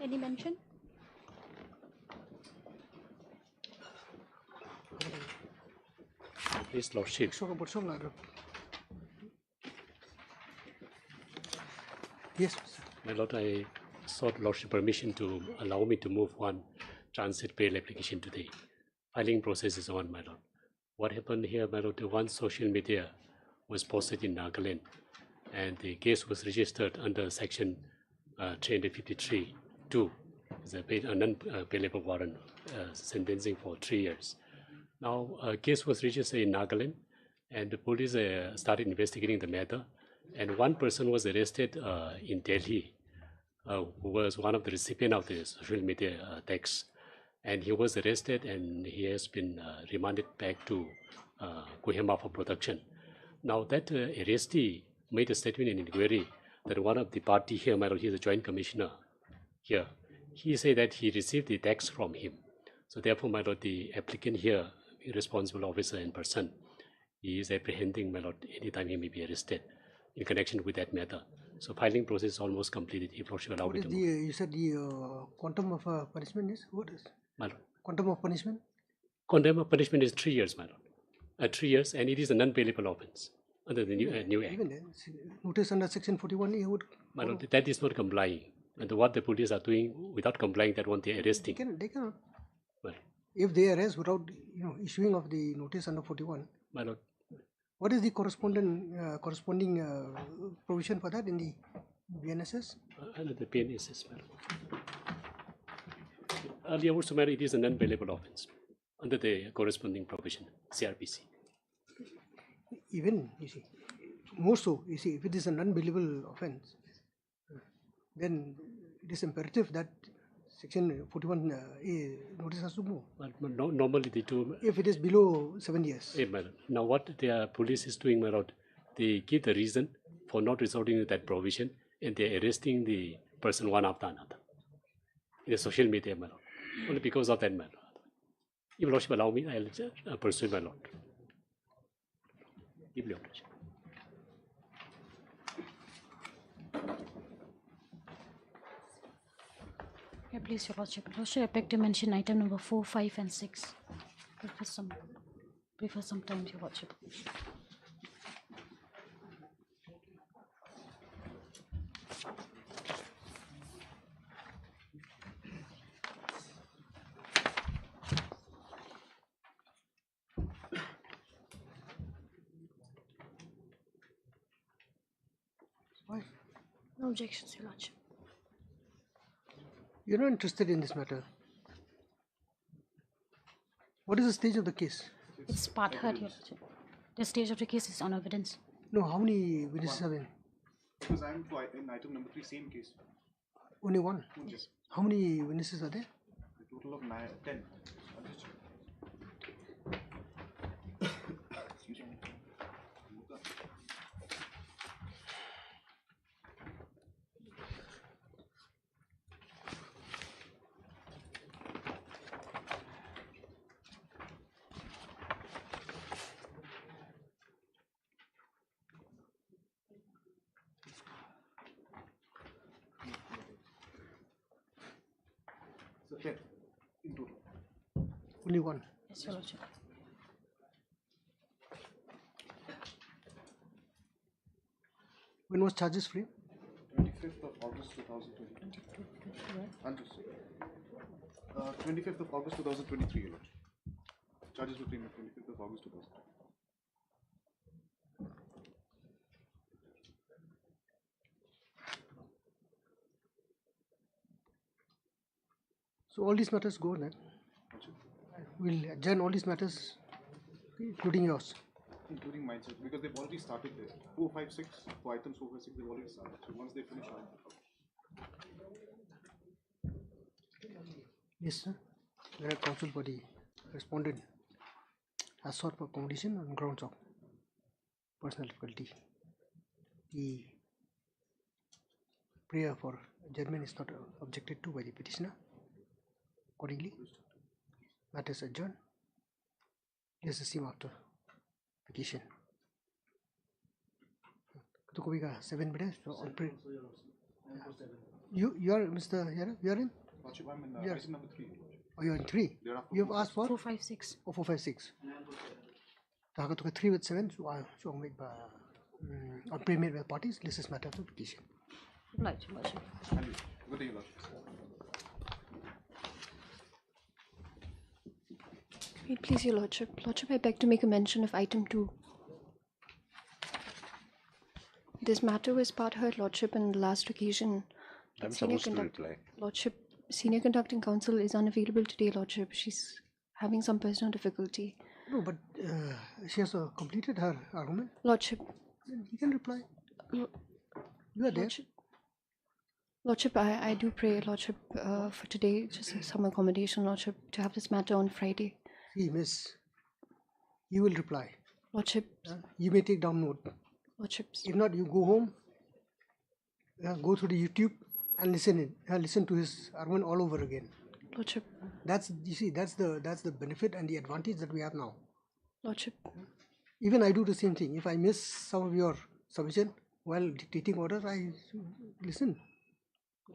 Any mention? Please, Lordship. Yes. My Lord, I sought Lordship permission to allow me to move one transit bail application today. Filing process is on, my Lord. What happened here, my Lord, the one social media was posted in Nagaland, and the case was registered under section 353(2). It's a non-bailable warrant, sentencing for 3 years. Now, a case was registered in Nagaland, and the police started investigating the matter. And one person was arrested in Delhi, who was one of the recipients of the social media text. And he was arrested, and he has been remanded back to Kohima for protection. Now, that arrestee made a statement in inquiry that one of the party here, my Lord, he is a joint commissioner here. He said that he received the text from him. So therefore, my Lord, the applicant here, responsible officer in person, he is apprehending, my Lord, anytime he may be arrested in connection with that matter. So filing process is almost completed. If Lordship allow me to move. You said the quantum of punishment is what is? My Lord. Quantum of punishment? Quantum of punishment is 3 years, my Lord. 3 years, and it is a non-bailable offence under the new act. Even then, notice under section 41A would. My Lord, that is not complying. And what the police are doing without complying, that one they are arresting. They cannot. Well, if they arrest without issuing of the notice under 41. My Lord. What is the corresponding provision for that in the BNSS? Under the BNSS, my Lord. Earlier also, it is a non-bailable offence under the corresponding provision, CRPC. Even, you see, more so, you see, if it is a non-bailable offence, then it is imperative that section 41A notice has to move. But normally they do. If it is below 7 years. My Lord. Now what the police is doing, my Lord, they give the reason for not resorting to that provision, and they are arresting the person one after another in the social media, my Lord. Only because of that, my Lord. If Lordship allow me, I will pursue my Lord. Give me Lordship. Yeah, please, Your Lordship. Lordship, I beg to mention item number 4, 5, and 6. Prefer some time, Your Lordship. Why? No objections, Your Lordship. You're not interested in this matter. What is the stage of the case? It's part heard, Your Lordship. The stage of the case is on evidence. No, how many witnesses are there? Because I am in item number 3, same case. Only one? Yes. How many witnesses are there? A total of 10. Excuse me. So 10 in total. Only one. Yes, Your Lordship. When was charges free? 25th of August 2020. 25th of August 2023, Your Lordship. Charges were framed on 25th of August 2020. So all these matters go then. We'll adjourn all these matters, including yours. Including mine, sir, because they've already started there. 4, 5, 6, for items 4, 5, 6, they've already started. So once they finish, Yes, sir. The counsel for the respondent has sought for accommodation on grounds of personal difficulty. The prayer for adjournment is not objected to by the petitioner. Accordingly, matter is adjourned. Yes, the same after vacation. तो कोई का 7 minutes on prayer. You are Mr. Yara? You are in? Lordship, I'm in Yes. item number 3. Oh, you are in 3. Thereafter, You have asked for? 456. Oh, 456. Taka 3 with 7. So made by on premier with parties. This is matter of application. Right, Your Lordship. And good day, Your Lordship. Wait, please, Your Lordship. Lordship, I beg to make a mention of item 2. This matter was part heard, Lordship, on the last occasion. I'm Senior supposed to reply. Lordship, Senior Conducting Counsel is unavailable today, Lordship. She's having some personal difficulty. No, but she has completed her argument. Lordship, Then he can reply. Lo- You are there. Lordship, I do pray, Lordship, for today, just some accommodation, Lordship, to have this matter on Friday. See, miss, you will reply. Lordship, You may take down note. Lordships, If not, you go home, go through the YouTube and listen to his argument all over again. Lordship, That's the benefit and the advantage that we have now. Lordship, Even I do the same thing. If I miss some of your submission while dictating orders, I listen.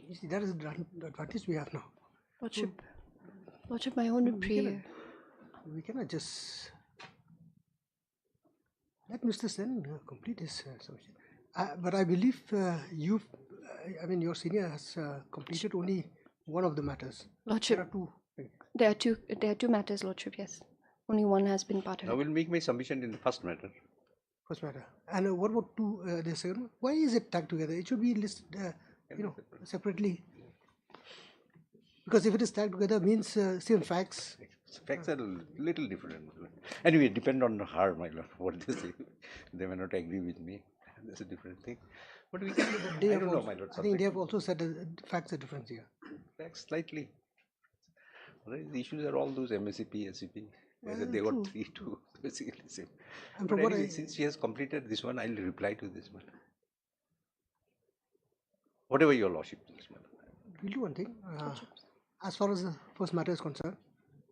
You see, that is the advantage we have now. Lordship, Lordship, my only prayer. We cannot just let Mr. Sen complete his submission. But I believe your senior has completed only one of the matters. Lordship, There are two. there are two matters, Lordship, yes. Only one has been part I heard. will make my submission in the first matter. First matter. And what about the second one? Why is it tagged together? It should be listed, separately. Because if it is tagged together, means same facts. Facts are a little different. Anyway, depend on her, my lord, what they say. They may not agree with me. That's a different thing. But we can, I don't know, my lord. I think they have also said the facts are different here. Facts slightly. Otherwise, the issues are all those MSCP, SCP. Whether they got 3, 2, basically the same. And But from what anyway, since she has completed this one, I'll reply to this one. Whatever your lordship thinks, madam. We'll do one thing. As far as the first matter is concerned,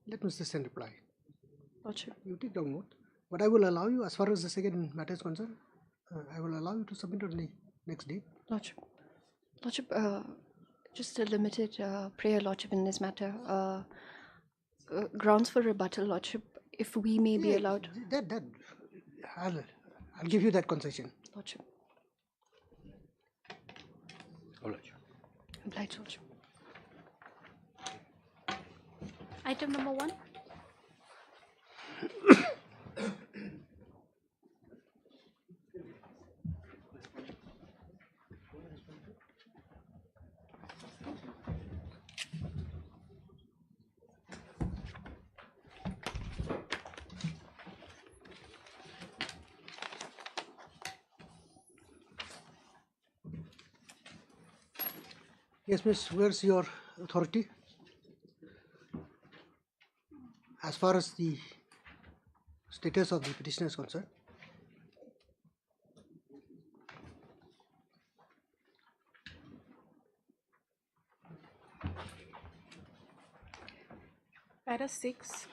let Mr. Sen reply. Lordship, You take down note. But I will allow you, as far as the second matter is concerned, I will allow you to submit on the next day. Lordship, Lordship, just a limited prayer, Lordship, in this matter. Grounds for rebuttal, Lordship, if we may be allowed. I'll give you that concession. Lordship, Oh, lordship. obliged, Lordship. Item number 1. Yes, miss, where's your authority? As far as the status of the petitioner is concerned. Para 6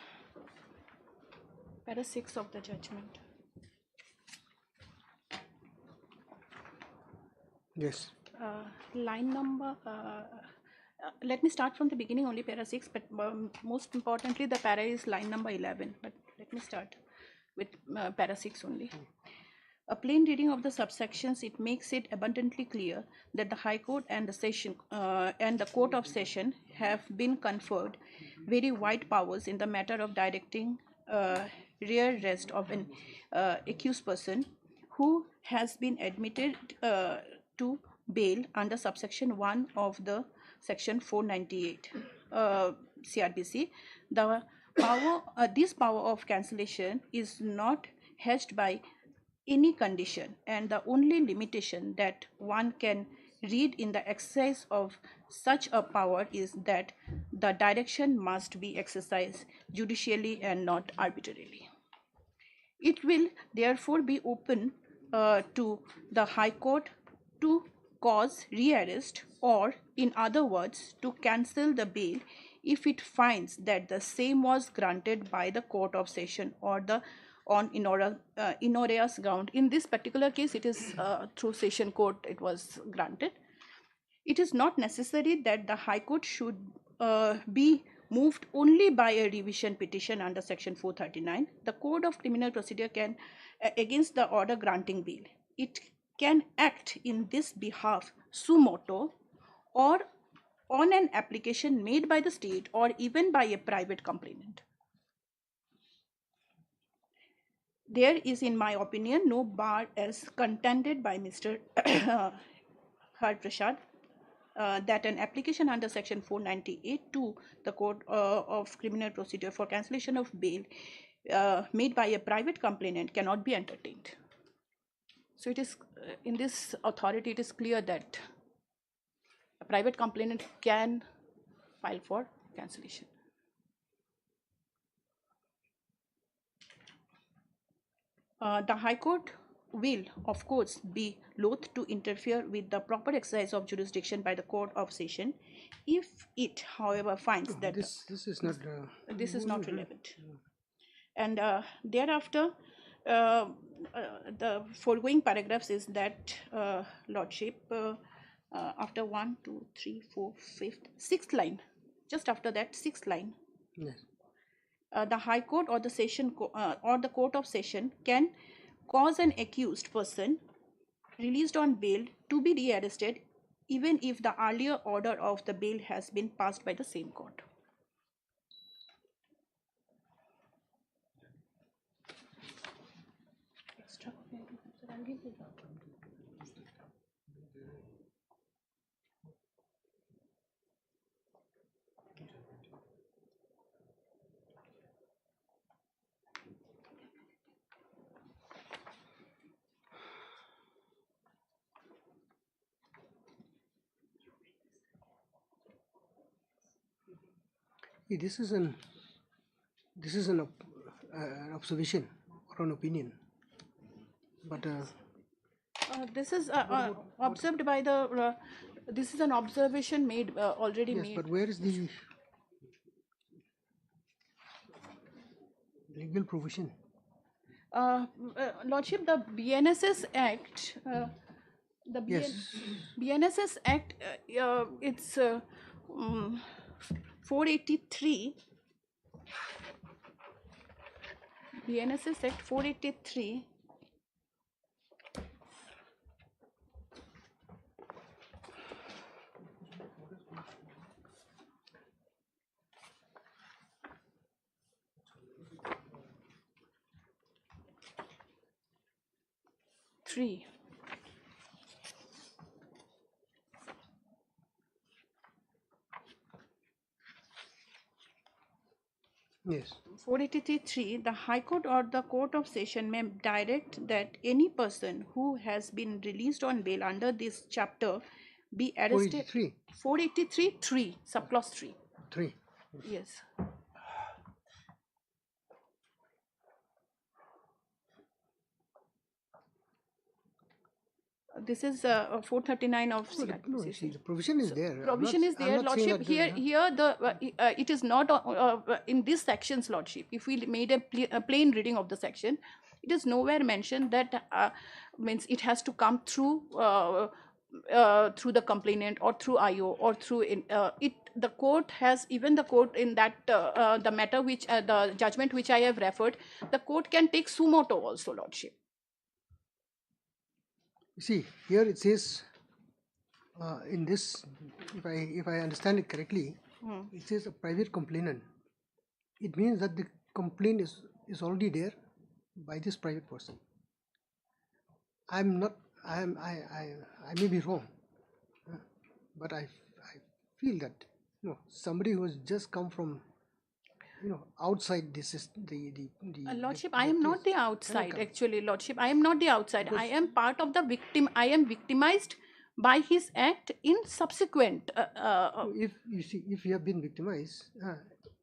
of the judgment. Yes. Line number, let me start from the beginning only, para 6, but most importantly the para is line number 11, but let me start with para 6 only. A plain reading of the subsections, it makes it abundantly clear that the High Court and the Session and the Court of Session have been conferred very wide powers in the matter of directing rear arrest of an accused person who has been admitted to bail under subsection 1 of the section 498 CRPC. The power, this power of cancellation is not hedged by any condition, and the only limitation that one can read in the exercise of such a power is that the direction must be exercised judicially and not arbitrarily. It will therefore be open to the High Court to cause rearrest, or in other words, to cancel the bail if it finds that the same was granted by the Court of Session or the on inorious ground. In this particular case, it is through Session Court it was granted. It is not necessary that the High Court should be moved only by a revision petition under Section 439. The Code of Criminal Procedure can, against the order granting bail, it can act in this behalf suo motu or on an application made by the state or even by a private complainant. There is, in my opinion, no bar as contended by Mr. Har Prasad that an application under Section 498 to the Code of Criminal Procedure for cancellation of bail made by a private complainant cannot be entertained. So it is in this authority, it is clear that a private complainant can file for cancellation. The High Court will, of course, be loath to interfere with the proper exercise of jurisdiction by the Court of Session if it, however, finds that This is not. this is not relevant. And thereafter, the foregoing paragraphs is that Lordship, after 1, 2, 3, 4, 5th, 6th line, just after that 6th line, Yes. the High Court or the Session or the Court of Session can cause an accused person released on bail to be rearrested even if the earlier order of the bail has been passed by the same court. This is an observation or an opinion, but This is observed by the. This is an observation made already yes, made. but where is the legal provision? Lordship, the BNSS Act, the Yes. BNSS Act, it's 483. BNSS Act 483. Three. Yes. 483.3, the High Court or the Court of Session may direct that any person who has been released on bail under this chapter be arrested. 483. 483.3, subclause 3. 3. Yes. This is 439 of No, CRPC. see, the provision is there. Provision is there, I'm not saying Lordship. that, Here the it is not in this section's, Lordship. If we made a plain reading of the section, it is nowhere mentioned that means it has to come through the complainant or through IO or through it. The court has, even the court in that the matter which the judgment which I have referred, the court can take suo motu also, Lordship. You see, here it says in this, if I understand it correctly, it says a private complainant. It means that the complaint is already there by this private person. I may be wrong, but I feel that somebody who has just come from outside this is the Lordship, I am not the outside, actually, Lordship. I am not the outside. I am part of the victim. I am victimized by his act in subsequent. If you see, if you have been victimized,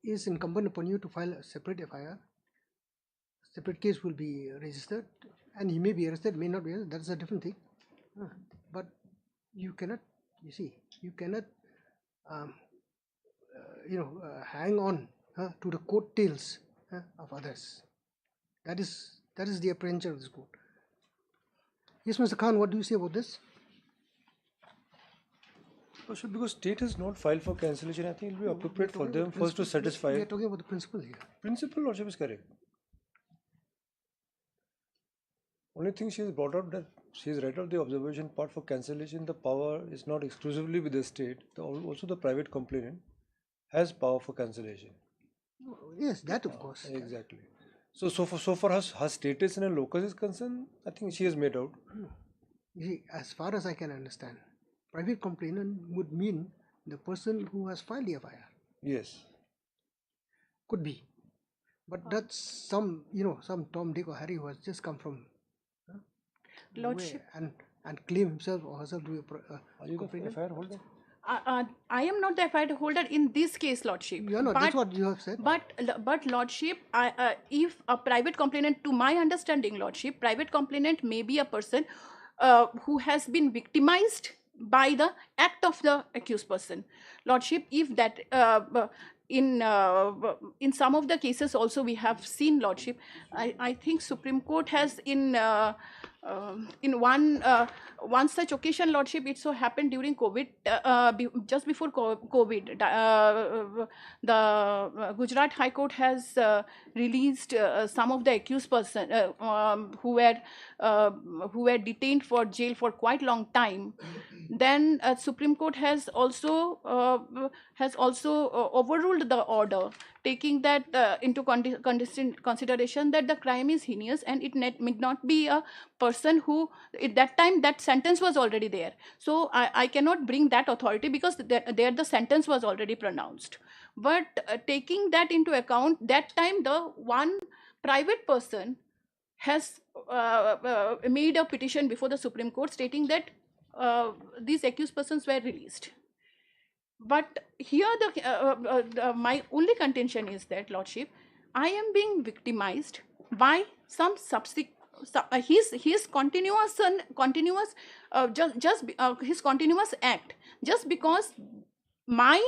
it is incumbent upon you to file a separate FIR. Separate case will be registered, and he may be arrested, may not be arrested. That's a different thing. But you cannot, you cannot, hang on to the coattails of others. That is the apprehension of this court. Yes, Mr. Khan, what do you say about this? Lordship, because state has not filed for cancellation, I think it will be appropriate for them first to We satisfy. are talking about the principle here. Principal, Lordship, is correct. Only thing she has brought out that she has read out the observation part for cancellation. The power is not exclusively with the state. Also, the private complainant has power for cancellation. Yes, that of course. Exactly. So far her status in a locus is concerned, I think she has made out. You see, as far as I can understand, private complainant would mean the person who has filed the FIR. Yes. Could be. But that's some Tom, Dick or Harry who has just come from Lordship, and claim himself or herself to be Are you the complainant. FIR holder? I am not the FIR holder in this case, Lordship. You are not, that's what you have said. But Lordship, if a private complainant, to my understanding, Lordship, private complainant may be a person who has been victimized by the act of the accused person. Lordship, if that in some of the cases also we have seen, Lordship, I think Supreme Court has in one such occasion, Lordship, it so happened during COVID, just before COVID, the Gujarat High Court has released some of the accused person who were detained for jail for quite long time. Then Supreme Court has also overruled the order, taking that into consideration that the crime is heinous and it may not be a person who at that time that sentence was already there. So I cannot bring that authority because there the sentence was already pronounced. But taking that into account, that time the one private person has made a petition before the Supreme Court stating that these accused persons were released. But here my only contention is that, Lordship, I am being victimized by some his continuous his continuous act, just because my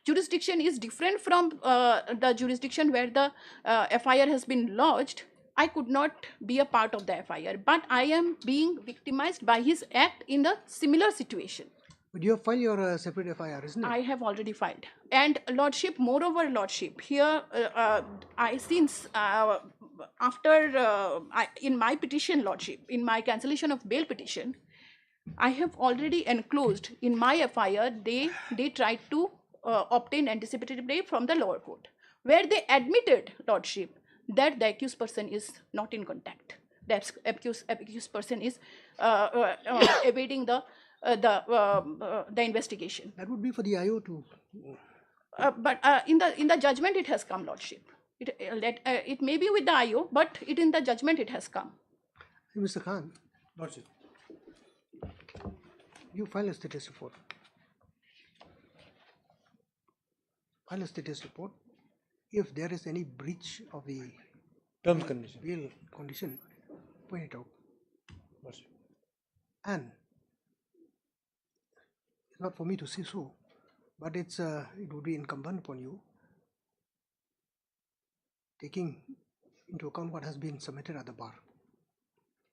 jurisdiction is different from the jurisdiction where the FIR has been lodged. I could not be a part of the FIR, but I am being victimized by his act in the similar situation. But you have filed your separate FIR, isn't it? I have already filed. And Lordship, moreover, Lordship, here in my petition, Lordship, in my cancellation of bail petition, I have already enclosed in my FIR, they tried to obtain anticipatory bail from the lower court, where they admitted, Lordship, that the accused person is not in contact. The accused person is evading the investigation. That would be for the IO too. But in the judgment it has come, Lordship. It may be with the IO, but in the judgment it has come. Mr. Khan, Lordship. you file a status report. File a status report. If there is any breach of the Terms condition. bail condition, point it out. Lordship. And it's not for me to say so, but it would be incumbent upon you, taking into account what has been submitted at the bar.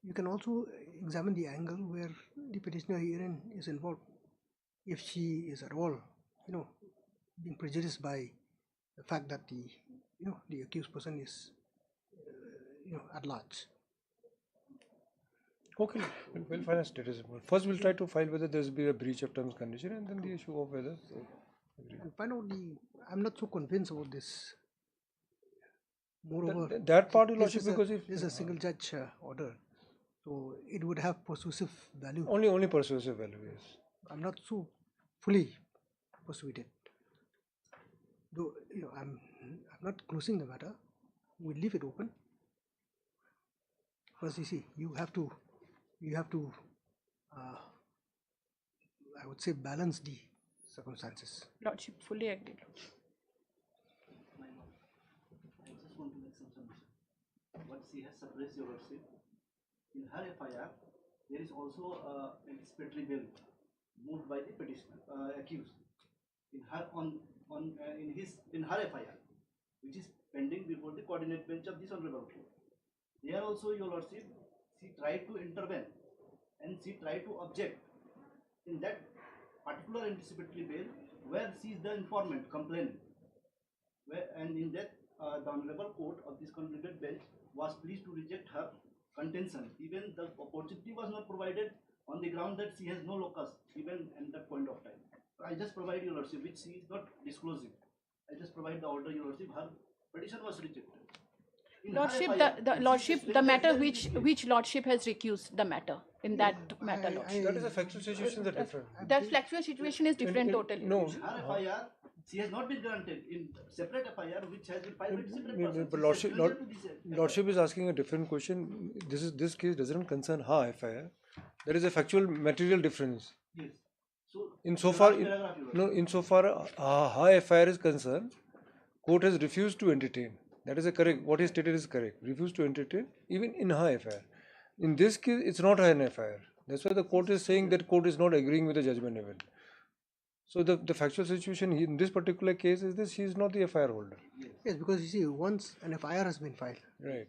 You can also examine the angle where the petitioner herein is involved. If she is at all, being prejudiced by the fact that the accused person is, at large. Okay, we'll file a status report. First, we'll try to file whether there's been a breach of terms condition, and then the issue of whether. And finally, I'm not so convinced about this. Moreover, That part, this Lordship, is a- because if this is a single judge order, so it would have persuasive value. only persuasive value, yes. I'm not so fully persuaded. Though I'm not closing the matter. We leave it open. First, you see, you have to I would say balance the circumstances. Lordship, fully agree. I just want to make some submission. What she has suppressed, Your Lordship, in her FIR, there is also anticipatory bail moved by the petitioner, accused, in her in her FIR, which is pending before the coordinate bench of this honorable court. There also, Your Lordship, she tried to intervene and she tried to object in that particular particular anticipatory bail where she is the informant, complainant. And in that, the Honorable Court of this contingent bench was pleased to reject her contention. Even the opportunity was not provided on the ground that she has no locus, even at that point of time. I just provide your lordship, which she is not disclosing. I just provide the order, your lordship. Her petition was rejected. In her Lordship, FIR, the it lordship, is the matter stated which lordship has recused the matter in that matter, lordship. That is a factual situation that different. That factual situation is different totally. No, her FIR, she has not been granted in separate FIR, which has been filed with separate person. but She is lordship, stranger to this FIR. lordship is asking a different question. This case doesn't concern her FIR. There is a factual material difference. Yes. So, Insofar, the last paragraph, your lordship. insofar her FIR is concerned, court has refused to entertain. That is a correct. What he stated is correct. Refused to entertain even in her FIR. In this case, it's not an FIR. That's why the court is saying that court is not agreeing with the judgment even. So the factual situation in this particular case is this: she is not the FIR holder. Yes, because you see, once an FIR has been filed, Right.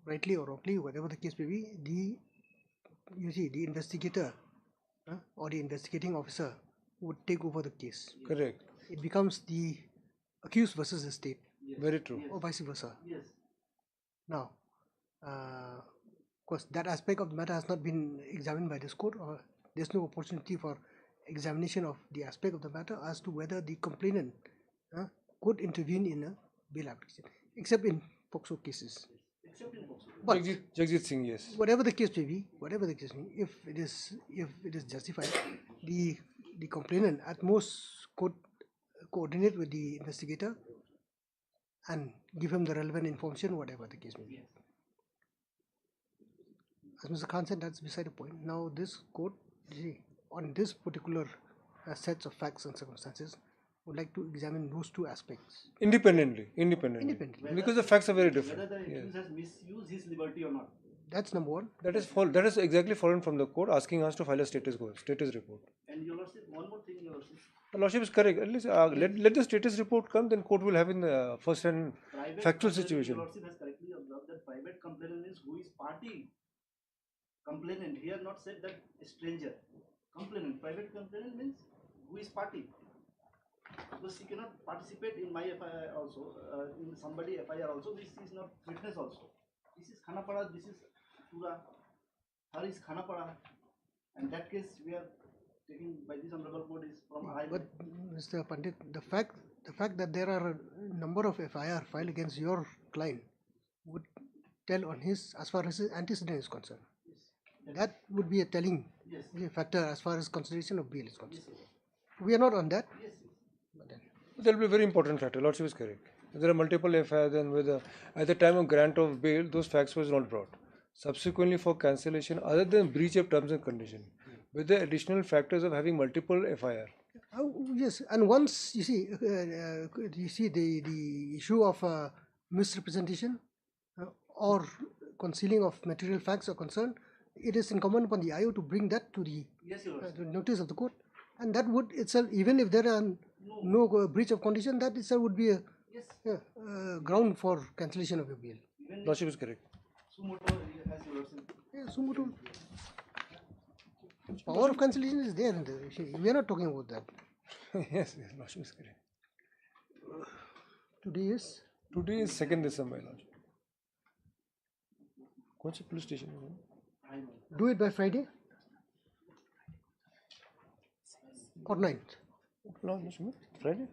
rightly or wrongly, whatever the case may be, the investigator or the investigating officer would take over the case. Correct. It becomes the accused versus the state, Very true. or vice versa. Yes. Now, of course, that aspect of the matter has not been examined by this court, or there's no opportunity for examination of the aspect of the matter as to whether the complainant could intervene in a bail application, except in POCSO cases. Except in POCSO. But Jagjit Singh, yes. whatever the case may be, if it is justified, the complainant at most could coordinate with the investigator and give him the relevant information, whatever the case may be. As Mr. Khan said, that's beside the point. Now this court, on this particular sets of facts and circumstances, would like to examine those two aspects. Independently. Because the facts are very Whether different. the accused has misused his liberty or not. That's number one. That is exactly foreign from the court asking us to file a status report. And your lordship, one more thing, your lordship. The lordship is correct. At least let the status report come, then court will have in the first hand Private factual complainant, situation. Your lordship has correctly observed that private complainant is who is party. Complainant, here not said that stranger. Complainant, private complainant means who is party. Because she cannot participate in my FIR also, in somebody FIR also, this is not witness also. This is Khanapada, this is Pura, her is Khanapada. And that case we are taking by this honorable court is from arrival. But Mr. Pandit, the fact that there are a number of FIR filed against your client would tell on his, as far as his antecedent is concerned. Yes. That would be a telling Yes. factor as far as consideration of bail is concerned. Yes, yes. We are not on that. Yes, yes. But then, That will be a very important factor. Lordship is correct. If there are multiple FIR, then at the time of grant of bail, those facts was not brought. Subsequently, for cancellation, other than breach of terms and conditions, with the additional factors of having multiple FIR. yes, and once you see the issue of misrepresentation or concealing of material facts are concerned, it is incumbent upon the IO to bring that to the Yes, your lordship. notice of the court, and that would itself, even if there are no breach of condition, that itself would be a Yes. ground for cancellation of your bail. Even Lordship is correct. Sumoto has your lordship. Yeah, sumoto. Power of cancellation is there. We are not talking about that. Yes, Lordship is correct. Today is Today is 2nd December, Lordship. कौन सी police station है? do it by Friday or 9th, Lordship, Friday?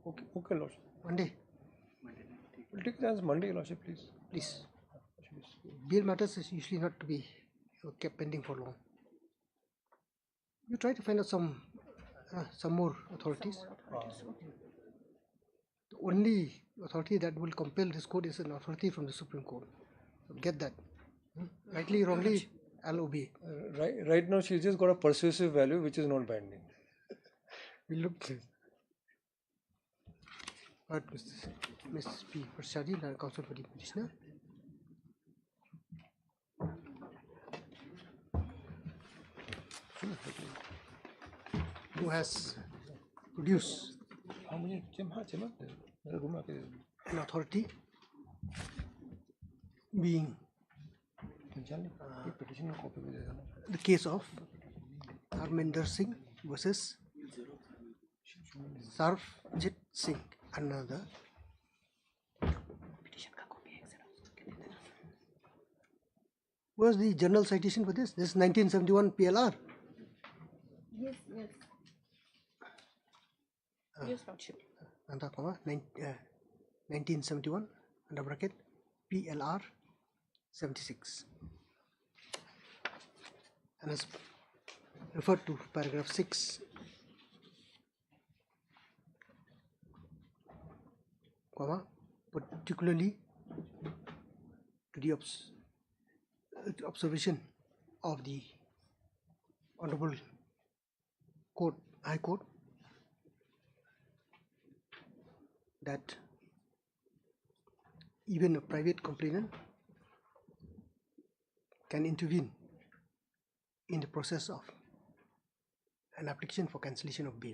Okay, Lordship. Monday, We'll take it as Monday, Lordship, please. please. Bail matters is usually not to be kept pending for long. You try to find out some more authorities. The only authority that will compel this court is an authority from the Supreme Court. So get that. Rightly, wrongly, I'll obey. Right now, she's just got a persuasive value which is not binding. We look. But Ms. P. Prasadi, counsel for the petitioner. Who has produced an authority being the case of Harminder Singh versus Sarfjit Singh, another. Where's the journal citation for this? This is 1971 PLR. Yes, yes. Yes, Lordship. 1971 under bracket PLR 76. And as referred to paragraph 6, particularly to the observation of the Honorable Court, High Court, that even a private complainant can intervene in the process of an application for cancellation of bail.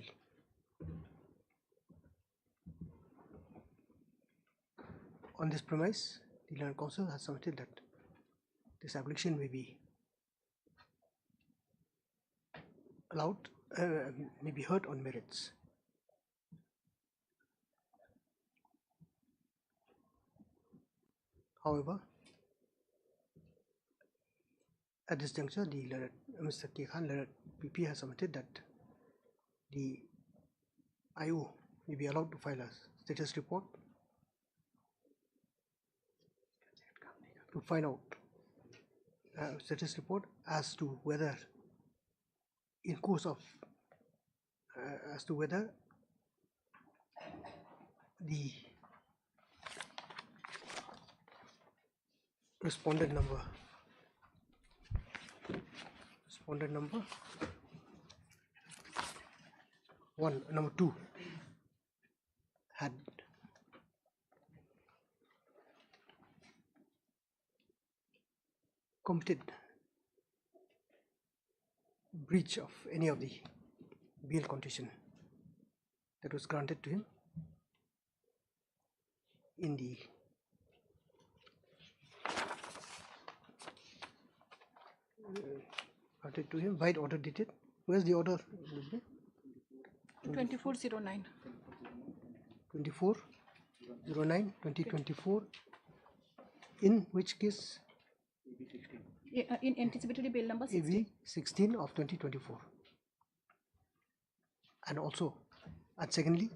On this premise, the Learned Counsel has submitted that this application may be allowed, may be heard on merits. However, at this juncture, the Mr. K. Khan, Learned PP, has submitted that the IO may be allowed to file a status report to find out status report as to whether, in course of, as to whether the respondent number number 2 had committed breach of any of the bail condition that was granted to him in the granted to him by the order dated. Where's the order? 2409. 2409/2024. In which case? In anticipatory bail number 16. AV 16 of 2024. And also, and secondly,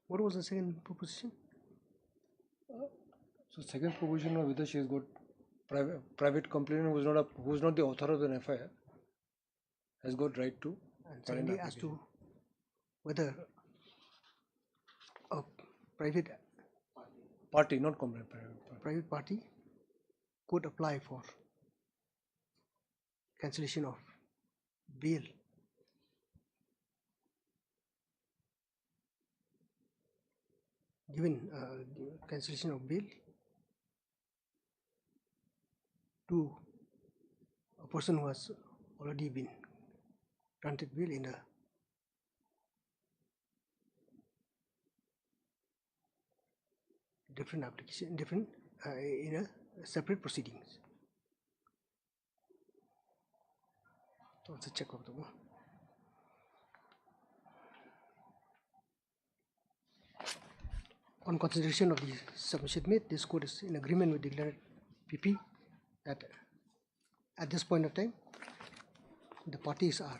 what was the second proposition? So second proposition was whether she has got private complainant who was not the author of an FIR has got right to. And secondly, as to whether a private party, not complainant, private party could apply for cancellation of bail given cancellation of bail to a person who has already been granted bail in a different application, in a separate proceedings. So let's check of the one. On consideration of the submission made, this court is in agreement with the declared PP that at this point of time, the parties are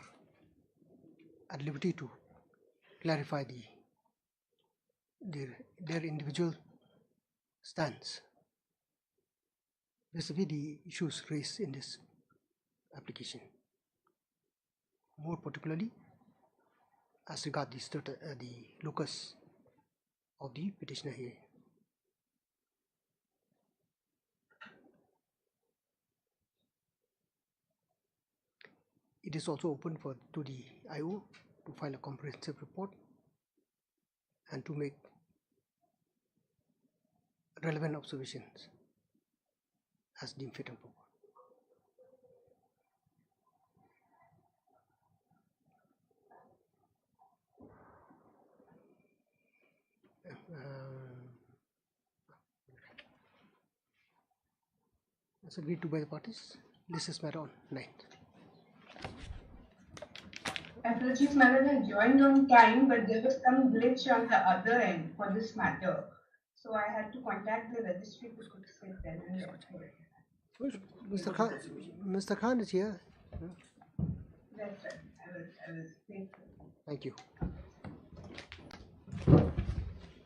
at liberty to clarify their individual stance vis-a-vis the issues raised in this application. More particularly, as regards the locus of the petitioner here. It is also open to the IO to file a comprehensive report and to make relevant observations as deemed fit and proper. It's agreed to by the parties. This is matter on 9th. Apologies, madam, I joined on time, but there was some glitch on the other end for this matter. So I had to contact the registry to fix it then and there. Mr. Khan is here. That's right. I was thankful. Thank you.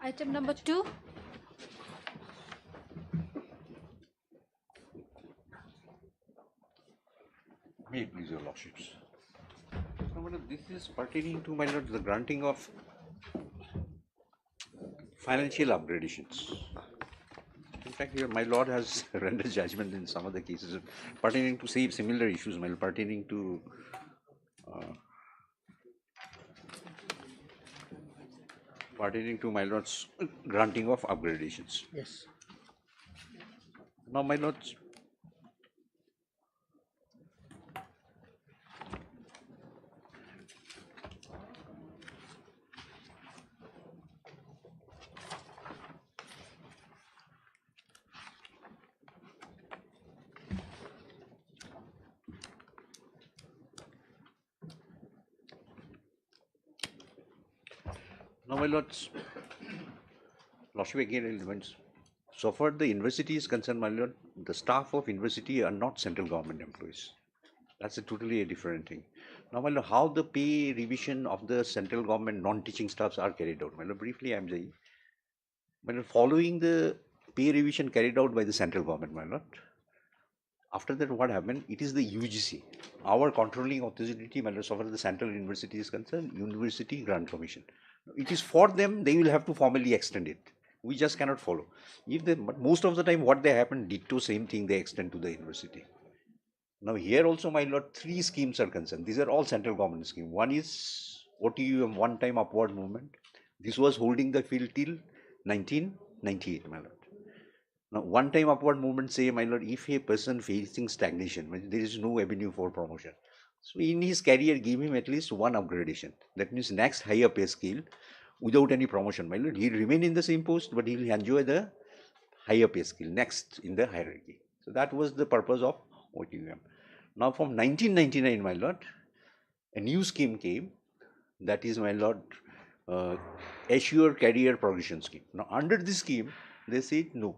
Item number 2. May it please your lordships. So, madam, this is pertaining to, my lord, the granting of financial upgradations. In fact, here my lord has rendered judgment in some of the cases pertaining to similar issues, my lord, pertaining to my lord's granting of upgradations. Yes. Now, my lords, lordship again elements. So far the university is concerned, my lord, the staff of university are not central government employees. That's a totally different thing. Now, my lord, how the pay revision of the central government non-teaching staffs are carried out, my lord, briefly I am saying, my lord, following the pay revision carried out by the central government, my lord, after that what happened, it is the UGC, our controlling authority, my lord, so far the central university is concerned, University Grant Commission. It is for them, they will have to formally extend it. We just cannot follow. But most of the time what they happen, ditto same thing they extend to the university. Now here also, my lord, 3 schemes are concerned. These are all central government schemes. One is OTUM, one-time upward movement. This was holding the field till 1998, my lord. Now, one-time upward movement say, my lord, if a person facing stagnation, there is no avenue for promotion. So in his career, give him at least one upgradation. That means next higher pay scale without any promotion, my lord. He'll remain in the same post, but he'll enjoy the higher pay scale next in the hierarchy. So that was the purpose of OTUM. Now from 1999, my lord, a new scheme came, that is, my lord, Assure Career Progression Scheme. Now under this scheme, they said no.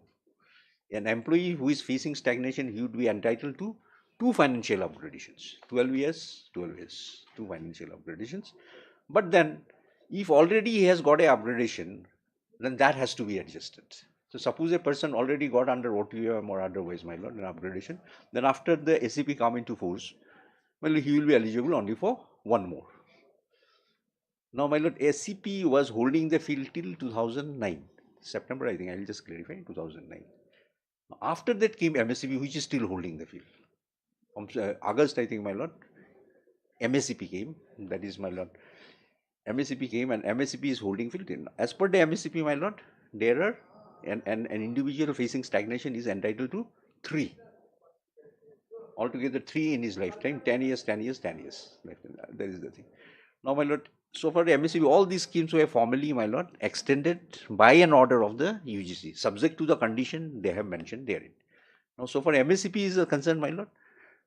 An employee who is facing stagnation, he would be entitled to 2 financial upgradations, 12 years, 2 financial upgradations. But then, if already he has got a upgradation, then that has to be adjusted. So suppose a person already got under OTUM or otherwise, my lord, an upgradation, then after the SCP come into force, well, he will be eligible only for 1 more. Now, my lord, SCP was holding the field till 2009, September, I think, I will just clarify, 2009. After that came MSCP, which is still holding the field. From August, I think, my lord, MSCP came, that is, my lord, MSCP came and MSCP is holding field. As per the MSCP, my lord, there are an individual facing stagnation is entitled to 3. Altogether 3 in his lifetime, 10 years, 10 years, 10 years. That is the thing. Now, my lord, so far the MSCP, all these schemes were formally, my lord, extended by an order of the UGC, subject to the condition they have mentioned therein. Now, so far MSCP is concerned, my lord,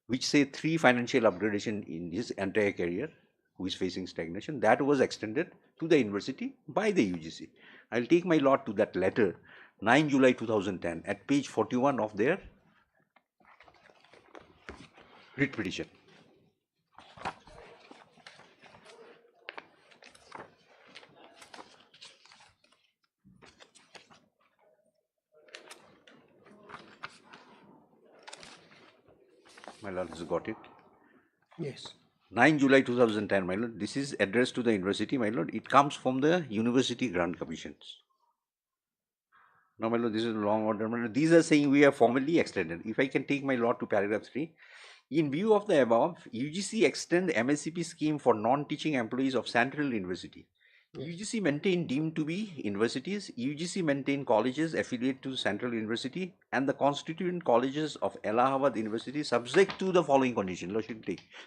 which say 3 financial upgradation in his entire career, who is facing stagnation, that was extended to the university by the UGC. I will take my lord to that letter, 9 July 2010, at page 41 of their writ petition. My lord has got it. Yes. 9 July 2010, my lord. This is addressed to the university, my lord. It comes from the University Grant Commissions. Now, my lord, this is a long order. My lord. These are saying we are formally extended. If I can take my lord to paragraph 3. In view of the above, UGC extend MSCP scheme for non-teaching employees of Central University. UGC maintain deemed to be universities. UGC maintain colleges affiliated to Central University and the constituent colleges of Allahabad University subject to the following condition.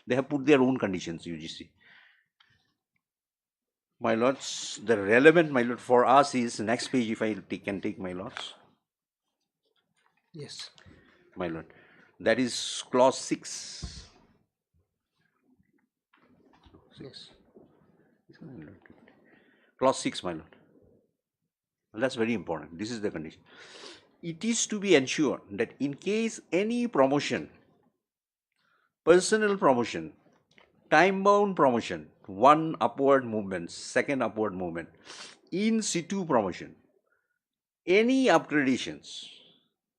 They have put their own conditions, UGC. My lords, the relevant, my lord, for us is next page, if I can take, my lords. Yes. My lord, that is clause 6. Yes. Clause 6, my lord. And that's very important. This is the condition. It is to be ensured that in case any promotion, personal promotion, time-bound promotion, one upward movement, second upward movement, in situ promotion, any upgradations,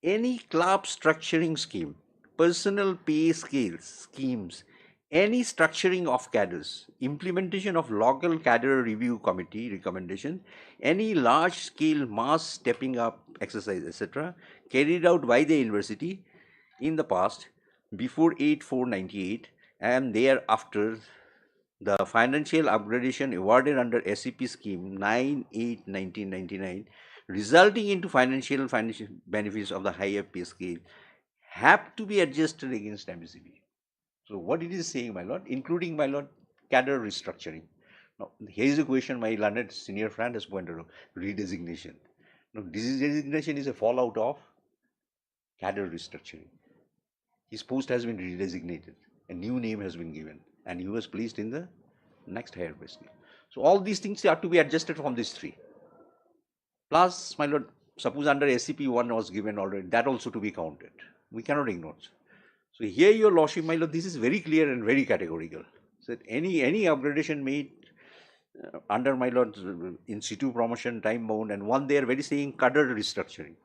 any club structuring scheme, personal pay scales, schemes, any structuring of cadres, implementation of local cadre review committee recommendation, any large-scale mass stepping up exercise, etc., carried out by the university in the past before 8/4/98 and thereafter the financial upgradation awarded under SCP scheme 9/8/1999 resulting into financial benefits of the higher pay scale have to be adjusted against MSCB. So what it is saying, my lord, including, my lord, cadre restructuring. Now, here is a question my learned senior friend has pointed out, redesignation. Now, this redesignation is a fallout of cadre restructuring. His post has been redesignated, a new name has been given, and he was placed in the next higher pay scale. So all these things are to be adjusted from these three. Plus, my lord, suppose under SCP 1 was given already, that also to be counted. We cannot ignore. So here, your lordship, my lord, this is very clear and very categorical. So that any upgradation made under, my lord, in situ promotion, time bound, and one they are very saying cadre restructuring.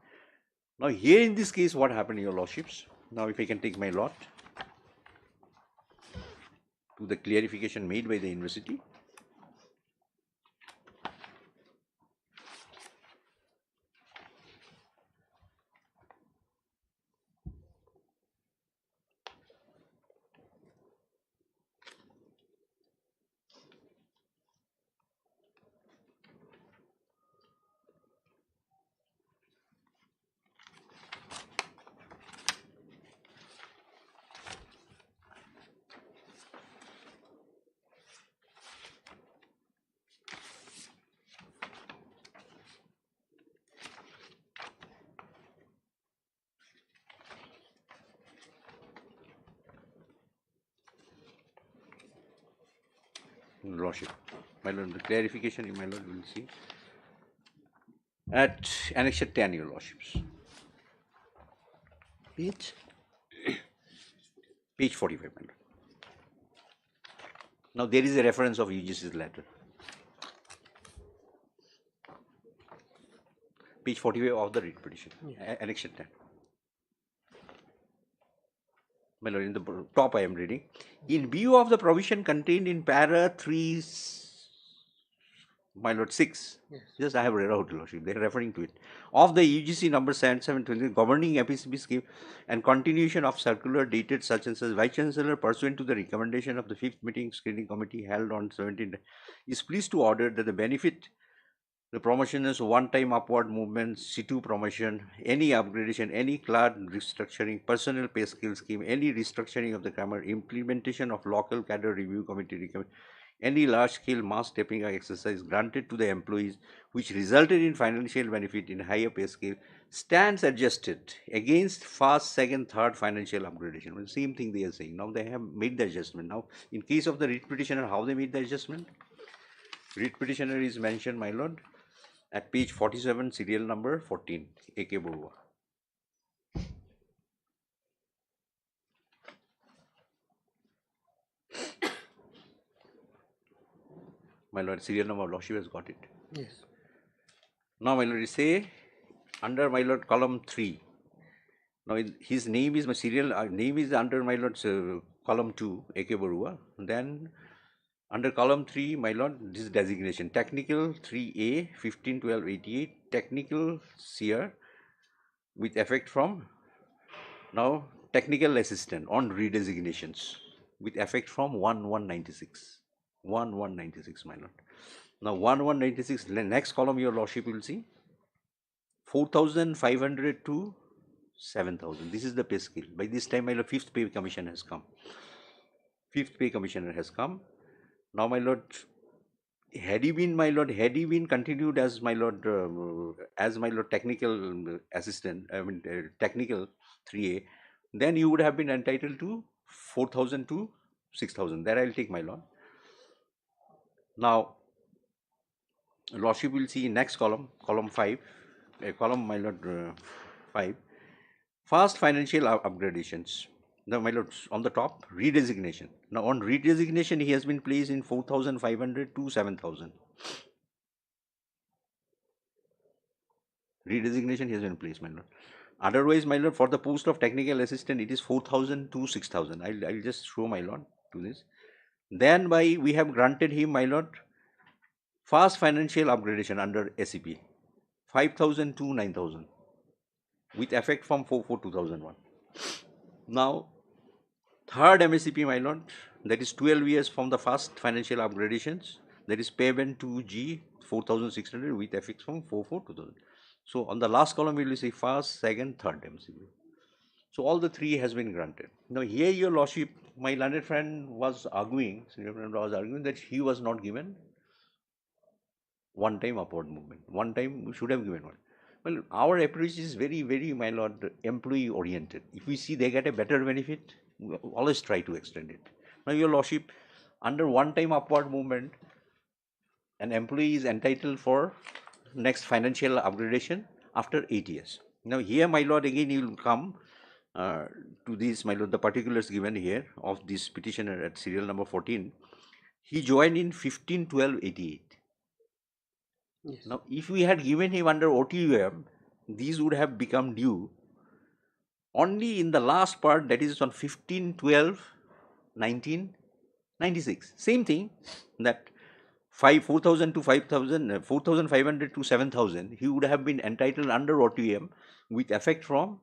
Now here in this case, what happened, your lordships? Now if I can take my lord to the clarification made by the university. Lordship, my lord, the clarification, my lord, will see at Annexure 10, your lordships. Page 45, my lord. Now there is a reference of UGC's letter. Page 45 of the writ petition, Annexure 10. My lord, in the top I am reading. In view of the provision contained in para 3, my lord, 6, Yes. just I have read out, lordship, they are referring to it, of the UGC number 7720 governing FECB scheme and continuation of circular dated such and such, Vice Chancellor pursuant to the recommendation of the 5th meeting screening committee held on 17th is pleased to order that the benefit, the promotion is one-time upward movement, situ promotion, any upgradation, any class restructuring, personal pay scale scheme, any restructuring of the grammar, implementation of local cadre review committee, any large-scale mass stepping exercise granted to the employees which resulted in financial benefit in higher pay scale stands adjusted against first, second, third financial upgradation. Well, same thing they are saying. Now they have made the adjustment. Now, in case of the writ petitioner, how they made the adjustment? Writ petitioner is mentioned, my lord, at page 47, serial number 14, A.K. Borua. My lord, serial number, lordship has got it. Yes. Now, my lord, say under, my lord, column 3. Now, his name is, my serial name is under, my lord's column 2, A.K. Borua. Then under column 3, my lord, this designation, technical 3A 15/12/88, technical seer with effect from now technical assistant on redesignations with effect from 1/1/96. 1/1/96, my lord. Now 1/1/96, next column, your lordship will see 4,500 to 7,000. This is the pay scale. By this time, my lord, 5th pay commission has come. 5th pay commissioner has come. Now, my lord, Had he been, my lord, had he been continued as my lord, technical assistant, technical 3A, then you would have been entitled to 4,000 to 6,000. That I'll take, my lord. Now, lordship will see next column, column 5, column, my lord, 5, fast financial upgradations. Now, my lord, on the top, redesignation. Now, on redesignation, he has been placed in 4,500 to 7,000. Redesignation he has been placed, my lord. Otherwise, my lord, for the post of technical assistant, it is 4,000 to 6,000. I'll just show, my lord, to this. Then we have granted him, my lord, fast financial upgradation under SEP, 5,000 to 9,000, with effect from 4/4/2001. Now, third MSCP, my lord, that is 12 years from the first financial upgradations, that is payment to G 4,600 with effect from 4/4/2000. So on the last column, we will say first, second, third MCP. So all the three has been granted. Now here, your lordship, my learned friend was arguing, senior friend was arguing that he was not given one-time upward movement. One time we should have given one. Well, our approach is very, very, my lord, employee oriented. If we see they get a better benefit, we always try to extend it. Now, your lordship, under one-time upward movement, an employee is entitled for next financial upgradation after 8 years. Now, here, my lord, again you will come to this, my lord, the particulars given here of this petitioner at serial number 14. He joined in 15/12/88. Yes. Now, if we had given him under OTUM, these would have become due only in the last part, that is on 15/12/1996. Same thing, that 4,000 to 5,000, 4,500 to 7,000, he would have been entitled under OTUM with effect from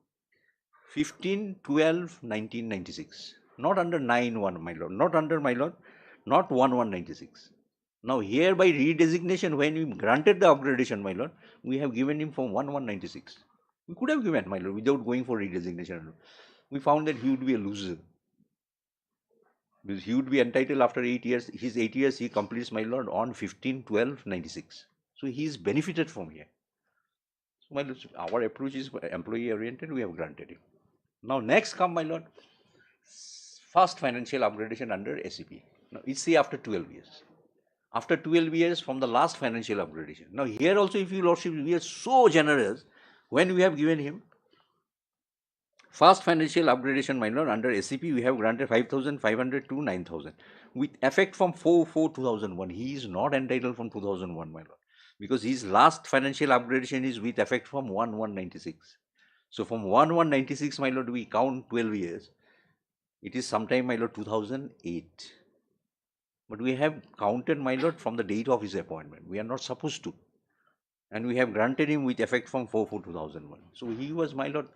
15/12/1996. Not under 9/1, my lord, not under, my lord, not 1/1/96. Now, here by redesignation, when we granted the upgradation, my lord, we have given him from 1/1/96. We could have given, my lord, without going for redesignation. We found that he would be a loser. Because he would be entitled after 8 years. His 8 years he completes, my lord, on 15/12/96. So he is benefited from here. So, my lord, our approach is employee oriented. We have granted him. Now, next come, my lord, fast financial upgradation under SEP. Now, it's say after 12 years. After 12 years from the last financial upgradation. Now, here also, if you lordship, we are so generous when we have given him fast financial upgradation, my lord, under SCP, we have granted 5,500 to 9,000 with effect from 4/4/2001. He is not entitled from 2001, my lord, because his last financial upgradation is with effect from 1/1/96. So from 1/1/96, my lord, we count 12 years. It is sometime, my lord, 2008. But we have counted, my lord, from the date of his appointment. We are not supposed to. And we have granted him with effect from 4/4/2001. So he was, my lord,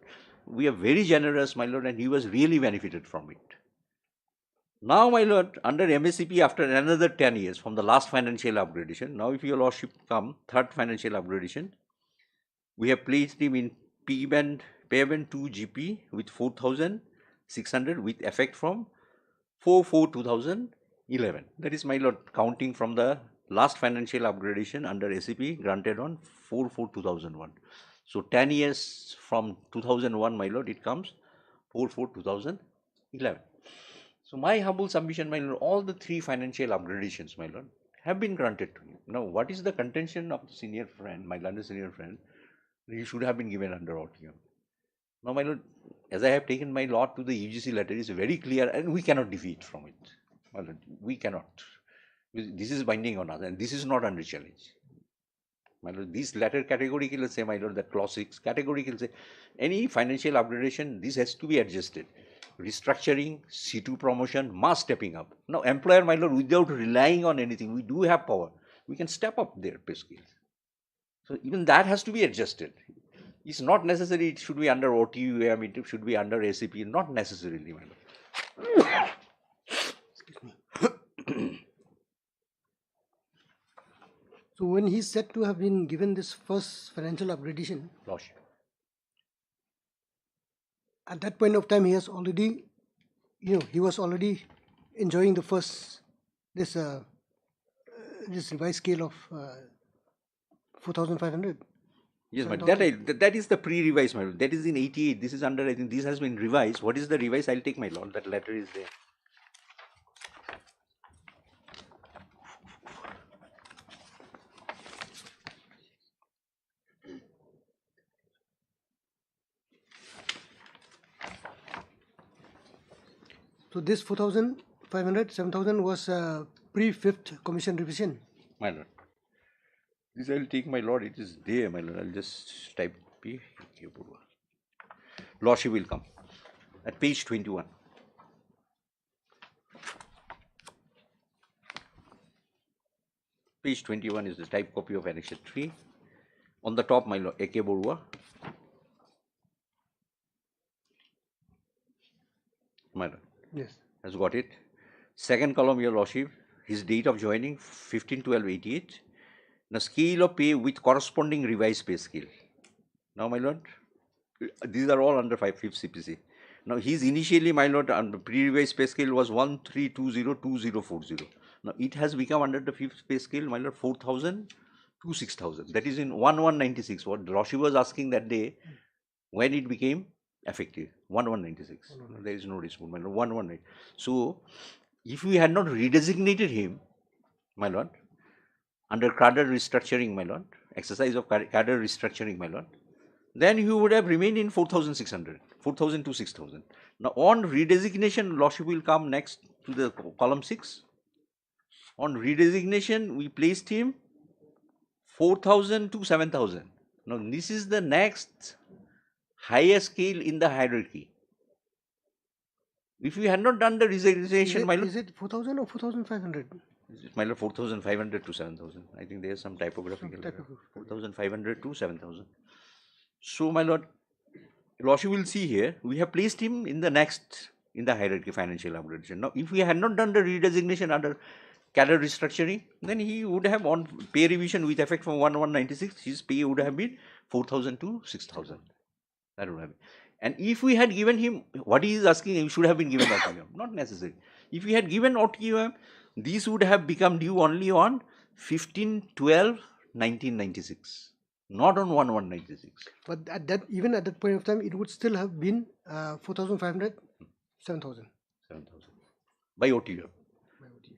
we are very generous, my lord, and he was really benefited from it. Now, my lord, under MSCP, after another 10 years from the last financial upgradation, now if your lordship come, third financial upgradation, we have placed him in payment to GP with 4,600 with effect from 4/4/2011. That is, my lord, counting from the last financial upgradation under SCP granted on 4/4/2001. So 10 years from 2001, my lord, it comes 4/4/2011. So my humble submission, my lord, all the three financial upgradations, my lord, have been granted to you. Now, what is the contention of the senior friend, my learned senior friend? He should have been given under OTM. Now, my lord, as I have taken my lot to the UGC letter, is very clear, and we cannot defeat from it. My lord, we cannot. This is binding on us, and this is not under challenge. My lord, this letter categorically say, my lord, that clause 6 categorically say any financial upgradation, this has to be adjusted. Restructuring, C2 promotion, mass stepping up. Now, employer, my lord, without relying on anything, we do have power. We can step up their pay scales. So even that has to be adjusted. It's not necessary it should be under OTUM, it should be under ACP, not necessarily, my lord. So when he's said to have been given this first financial upgradation, Lordship. at that point of time he has already, he was already enjoying the first, this this revised scale of 4,500. Yes, but that is the pre-revised, my lord. That is in 88. This is under, I think this has been revised. What is the revised? I'll take, my lord. That letter is there. So this 4,500, 7,000 was pre-5th commission revision. My lord. This I'll take, my lord. It is there, my lord. I'll just type P. Lordship will come at page 21. Page 21 is the type copy of Annexure 3. On the top, my lord, A.K. Borua. My lord. Yes. Has got it. Second column, your lordship, his date of joining 15/12/88. Now, scale of pay with corresponding revised pay scale. Now, my lord, these are all under 5th CPC. Now, his initially, my lord, under pre-revised pay scale was 13202040. Now, it has become under the 5th pay scale, my lord, 4,000 to 6,000. That is in 1196. What Roshi was asking that day, when it became effective, 1196. There is no dispute, my lord, 119. So, if we had not redesignated him, my lord, under cadre restructuring, my lord, exercise of cadre restructuring, my lord, then he would have remained in 4,600, 4,000 to 6,000. Now, on redesignation, lordship will come next to the column 6. On redesignation, we placed him 4,000 to 7,000. Now, this is the next higher scale in the hierarchy. If we had not done the resignation, my lord. Is it 4,000 or 4,500? My lord, 4,500 to 7,000. I think there is some typographical error. 4,500 to 7,000. So, my lord, lordship will see here, we have placed him in the next, in the hierarchy financial upgradation. Now, if we had not done the redesignation under cadre restructuring, then he would have on pay revision with effect from 1196, his pay would have been 4,000 to 6,000. That would have been. And if we had given him, what he is asking, he should have been given OTUM. Not necessary. If we had given OTUM, these would have become due only on 15/12/1996. Not on 1196. But at that, even at that point of time, it would still have been 4,500, 7,000. 7,000. By OTUM.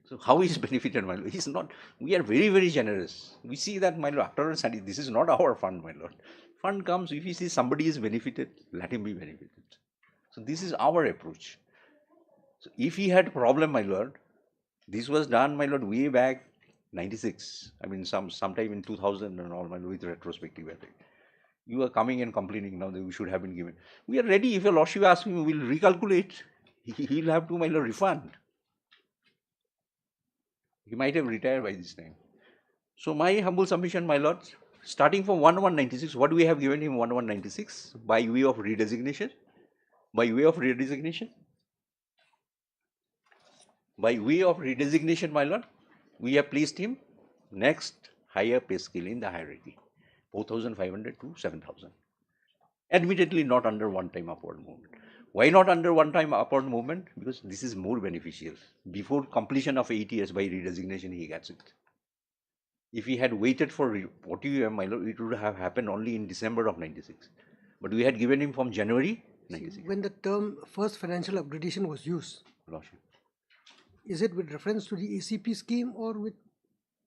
So how is benefited, my lord? He's not, we are very, very generous. We see that, my lord, after study, this is not our fund, my lord. Fund comes, if you see somebody is benefited, let him be benefited. So this is our approach. So if he had problem, my lord, this was done, my lord, way back 96. I mean, sometime in 2000 and all, my lord, with retrospective effect. You are coming and complaining now that we should have been given. We are ready. If your lordship asks me, we will recalculate. He will have to, my lord, refund. He might have retired by this time. So my humble submission, my lord, starting from 1196, what we have given him 1196 by way of redesignation? By way of redesignation? By way of redesignation, my lord, we have placed him next higher pay scale in the hierarchy, 4,500 to 7,000. Admittedly, not under one-time upward movement. Why not under one-time upward movement? Because this is more beneficial. Before completion of 8 years by redesignation, he gets it. If he had waited for OTUM, my lord, it would have happened only in December of 96. But we had given him from January 96. When the term first financial upgradation was used, Lordship. Is it with reference to the ACP scheme or with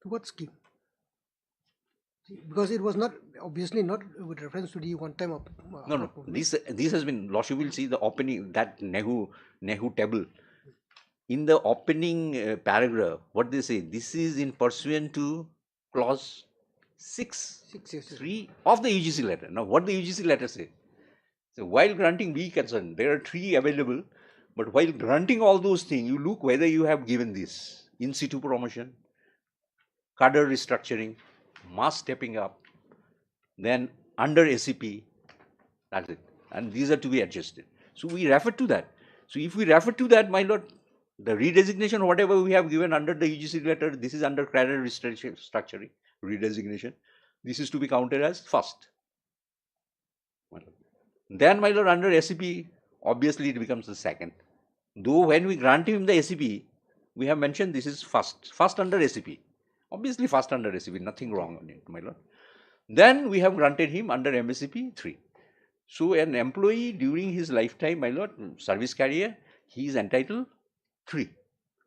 what scheme? Because it was not, obviously not with reference to the one-time No. This has been, lordship will see the opening, that Nehu table. In the opening paragraph, what they say, this is in pursuant to clause 6.3 of the UGC letter. Now, what the UGC letter say? So, while granting be concerned, there are 3 available, but while granting all those things, you look whether you have given this in situ promotion, cadre restructuring, mass stepping up, then under SCP, that's it. And these are to be adjusted. So we refer to that. So if we refer to that, my lord, the redesignation, whatever we have given under the UGC letter, this is under cadre restructuring, redesignation. This is to be counted as first. Then, my lord, under SCP, obviously it becomes the second. Though when we grant him the SCP, we have mentioned this is first under SCP. Obviously first under SCP, nothing wrong on it, my lord. Then we have granted him under MSCP 3. So an employee during his lifetime, my lord, service career, he is entitled 3.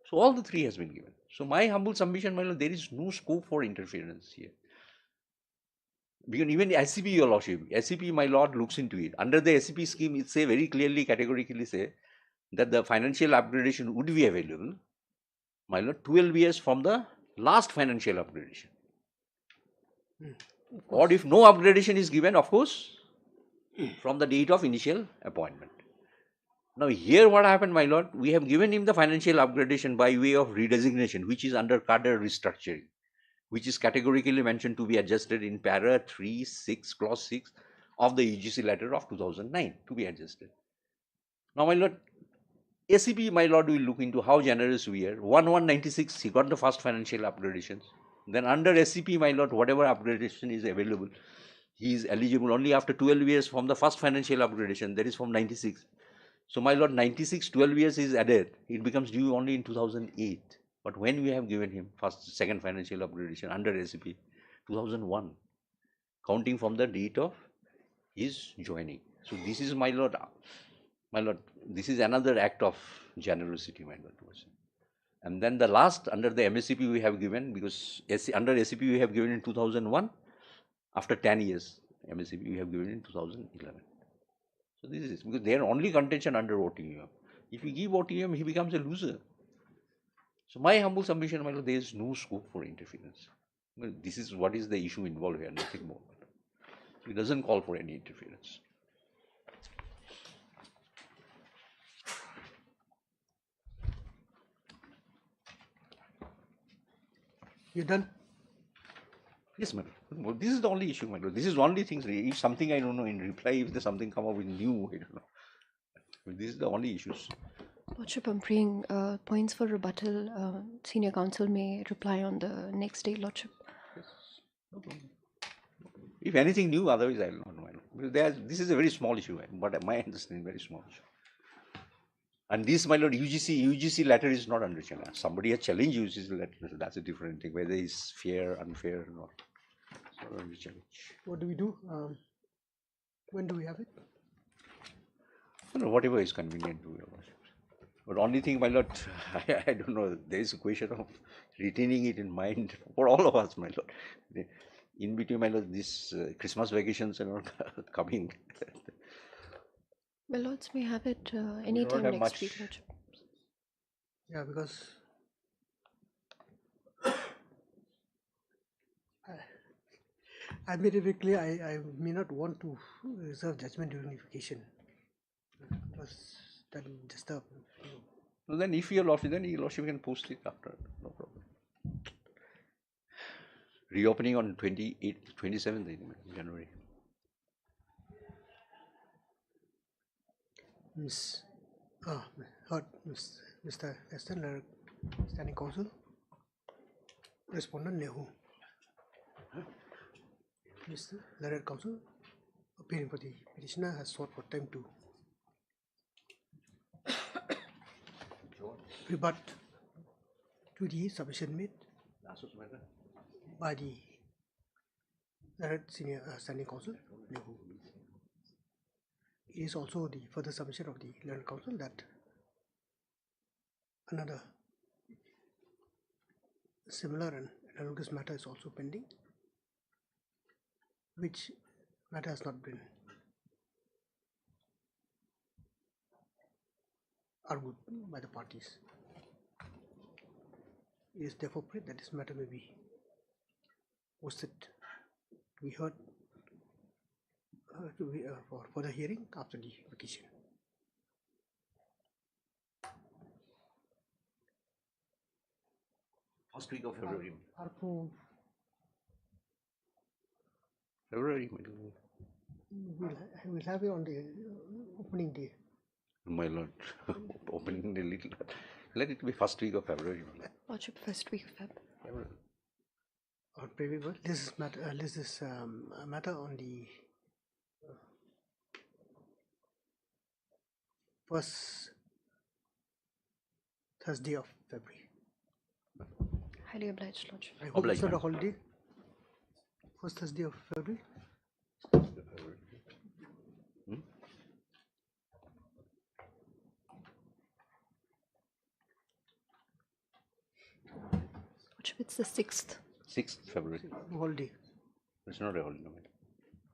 So all the 3 has been given. So my humble submission, my lord, there is no scope for interference here. Because even SCP, your lordship, SCP, my lord, looks into it. Under the SCP scheme, it say very clearly, categorically say that the financial upgradation would be available, my lord, 12 years from the last financial upgradation. Or if no upgradation is given, of course, from the date of initial appointment. Now here what happened, my lord, we have given him the financial upgradation by way of redesignation, which is under cadre restructuring, which is categorically mentioned to be adjusted in para 3(6), clause 6 of the UGC letter of 2009 to be adjusted. Now, my lord, SCP, my lord, will look into how generous we are. 1196, he got the first financial upgradations. Then under SCP, my lord, whatever upgradation is available, he is eligible only after 12 years from the first financial upgradation, that is from 96. So, my lord, 96, 12 years is added, it becomes due only in 2008. But when we have given him second financial upgradation under SCP, 2001, counting from the date of his joining. So, this is, my lord, this is another act of generosity, my lord. And then the last, under the MSCP we have given, because under SCP we have given in 2001, after 10 years, MSCP we have given in 2011. So this is, because they are only contention under OTM. If you give OTM, he becomes a loser. So my humble submission, my lord, there is no scope for interference. Well, this is what is the issue involved here, nothing more. So it doesn't call for any interference. You done? Yes, madam. This is the only issue, my lord. This is the only thing. If something I don't know in reply, if there's something come up with new, I don't know. This is the only issues. Lordship, I'm praying points for rebuttal. Senior counsel may reply on the next day, Lordship. Yes. No problem. If anything new, otherwise I will not know. Because this is a very small issue, but my understanding, very small issue. And this, my lord, UGC letter is not under challenge. Somebody has challenged UGC letter, that's a different thing, whether it's fair, unfair, or not. It's not under challenge. What do we do? When do we have it? No, whatever is convenient to your lordship. But only thing, my lord, I don't know, there is a question of retaining it in mind for all of us, my lord. In between, my lord, this Christmas vacations are not coming. Well, Lords may have it anytime next much. week, Lordship. Yeah, because I made it very clear I may not want to reserve judgment during vacation because that will disturb. So then, if your lordship, then your lordship can post it after, no problem. Reopening on 27th January. Mr. Aston, Standing Counsel, Respondent Nehu. Mr. Learned Counsel, appearing for the petitioner, has sought for time to rebut to the submission made by the Learned Senior Standing Counsel Nehu. It is also the further submission of the Learned Counsel that another similar and analogous matter is also pending, which matter has not been argued by the parties. It is therefore prayed that this matter may be posted to be heard for further hearing after the vacation. First week of February. February. We'll have it on the opening day. My lord, opening a little. Let it be first week of February. Lordship, first week of Feb. On paper, this is matter on the first Thursday of February. Highly obliged, Lordship. I hope it's not a Obligement. holiday. First Thursday of February. Lordship, it's the 6th. 6th February. Holiday. It's not a holiday. No, madam.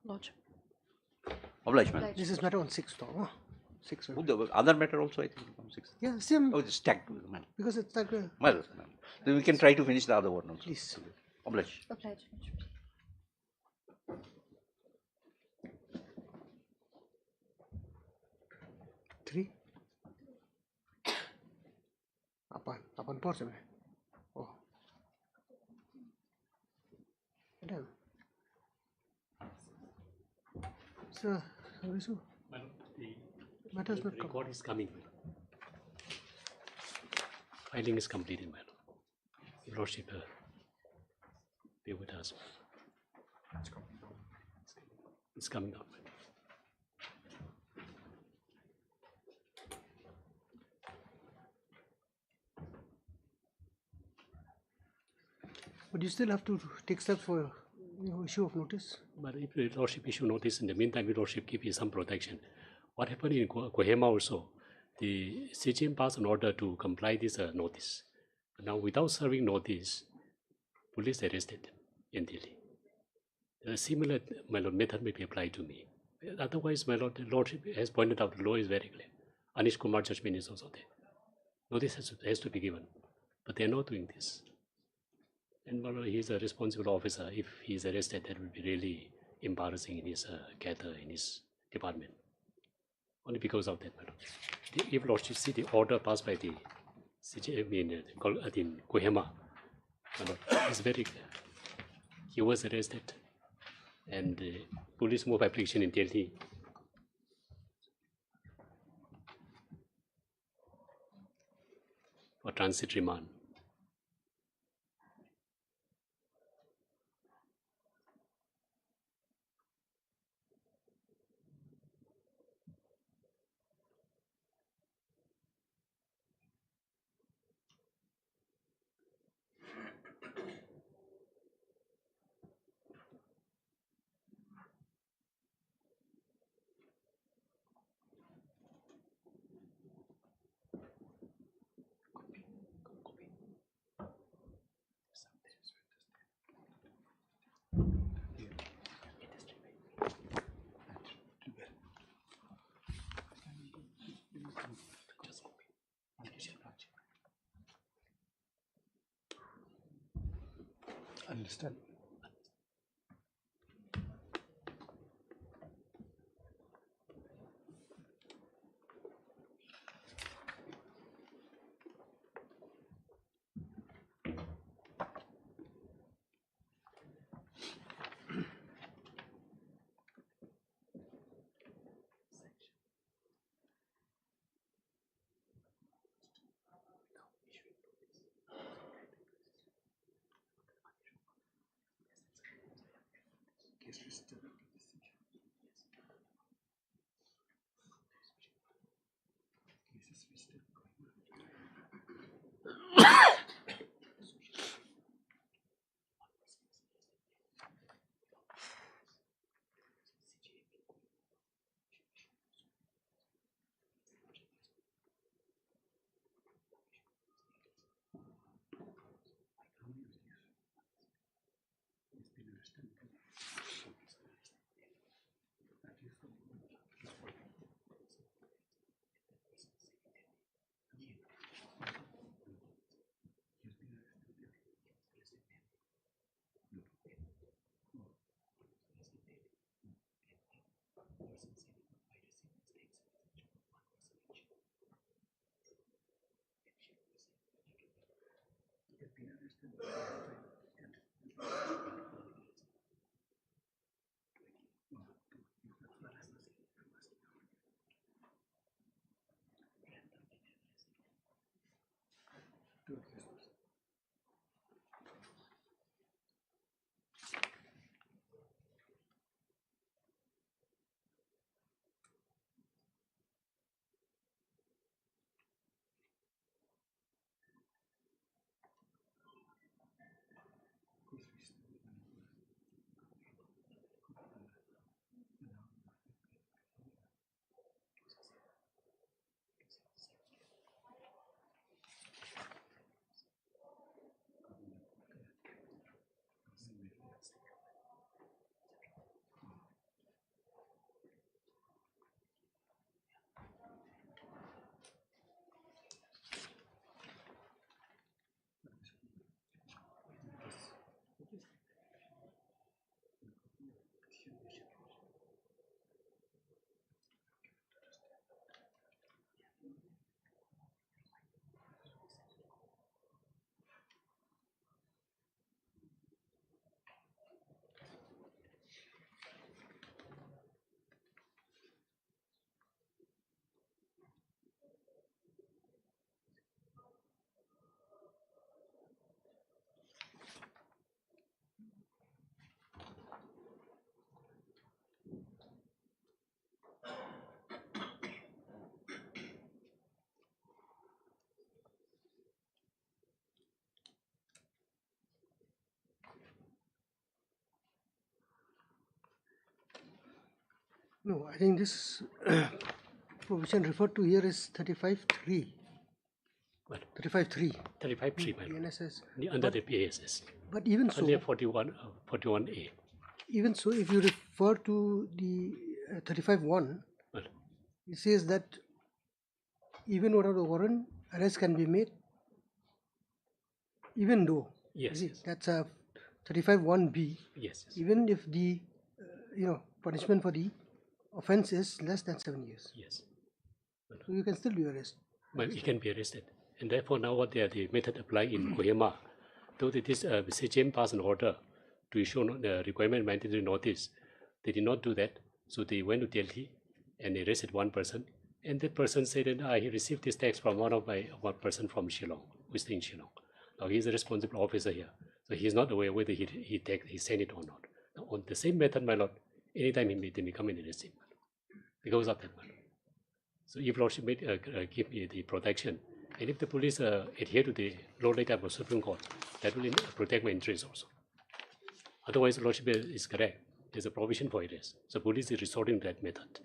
Lordship. Obligement. This is matter on 6th. Huh? 6th. Oh, the other matter also, I think, on 6th. Yeah, same. Oh, it's stacked with the matter. Because it's like Well, then we can try to finish the other one also. please. Oblige. Obliged, Lordship. Three. Apan por sebenarnya. Oh. Madam. Sir, Harisu, Madam, the matters not come. record is coming. Filing is completed, madam. Your Lordship, be with us. It's coming out. Madam. But you still have to take steps for issue of notice. But if the Lordship issue notice, in the meantime, the Lordship give you some protection. What happened in Kohima also, the CGM passed an order to comply this notice. But now, without serving notice, police arrested them in Delhi. A similar method may be applied to me. Otherwise, my Lord, the Lordship has pointed out the law is very clear. Anish Kumar judgment is also there. Notice has to be given, but they are not doing this. And well, he is a responsible officer. If he is arrested, that will be really embarrassing in his cadre, in his department. Only because of that, madam. If Lordship see the order passed by the CJ, in Kohima, it's very clear. He was arrested, and police move application in Delhi. For transit remand. Understand. No, I think this provision referred to here is 35.3. What? 35.3. 35.3, my lord. PNSS. Under the PASS. But even so, Under 41A. even so, if you refer to the 35.1, Well, it says that even without a warrant, arrest can be made, even though. yes, You see, yes, that's a 35.1b. yes, yes, Even if the punishment for the offence is less than 7 years, yes. so you can still be arrested. But he can be arrested. And therefore, now what they are the method applying in Kohima, though it is CJM passed an order to issue the requirement mandatory notice, they did not do that. So they went to Delhi and they arrested one person. And that person said that he received this text from one person from Shillong, who is in Shillong. Now he is a responsible officer here, so he is not aware whether he sent it or not. Now, on the same method, my lord, anytime he may come and arrest him, because of that, my lord. So if lordship may give me the protection, and if the police adhere to the law laid down by Supreme Court, that will protect my interests also. Otherwise, lordship is correct. There's a provision for it. So police is resorting to that method.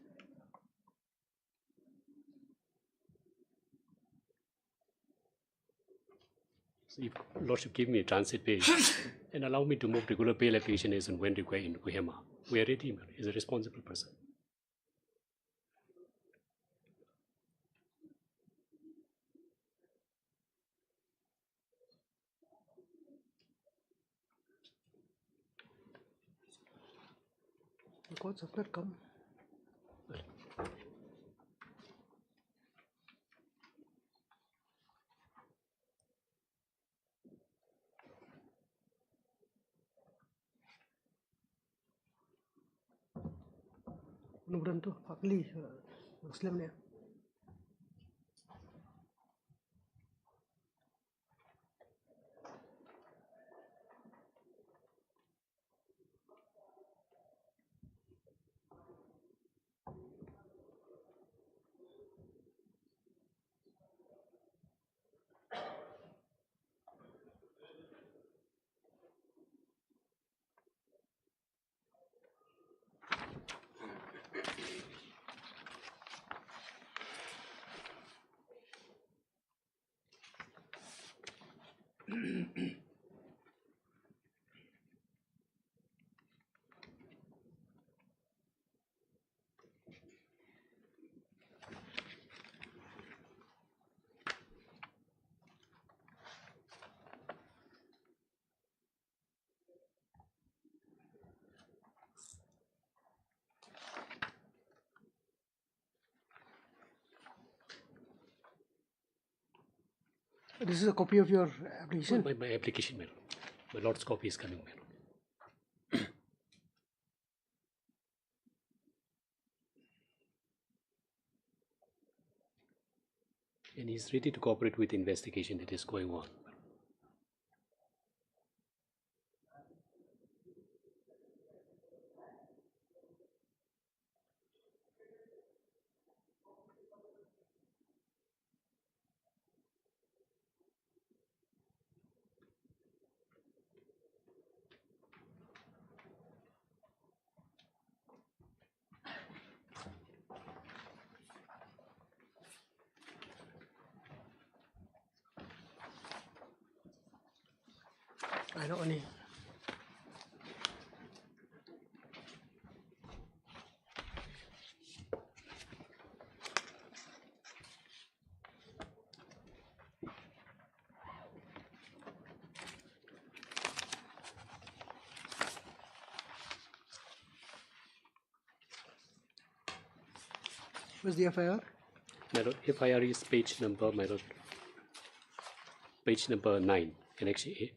So if lordship give me a transit pay and allow me to move regular bail application as and when required in Kohima, we are ready. He's a responsible person. The courts have not come. Mudah-mudahan tu Fakli Muslim ni. This is a copy of your application. My application, my lord. My lord's copy is coming, my lord. And he's ready to cooperate with the investigation that is going on. I know only. Where's the FIR? My lord, FIR is page number, my lord. Page number 9, Annex A.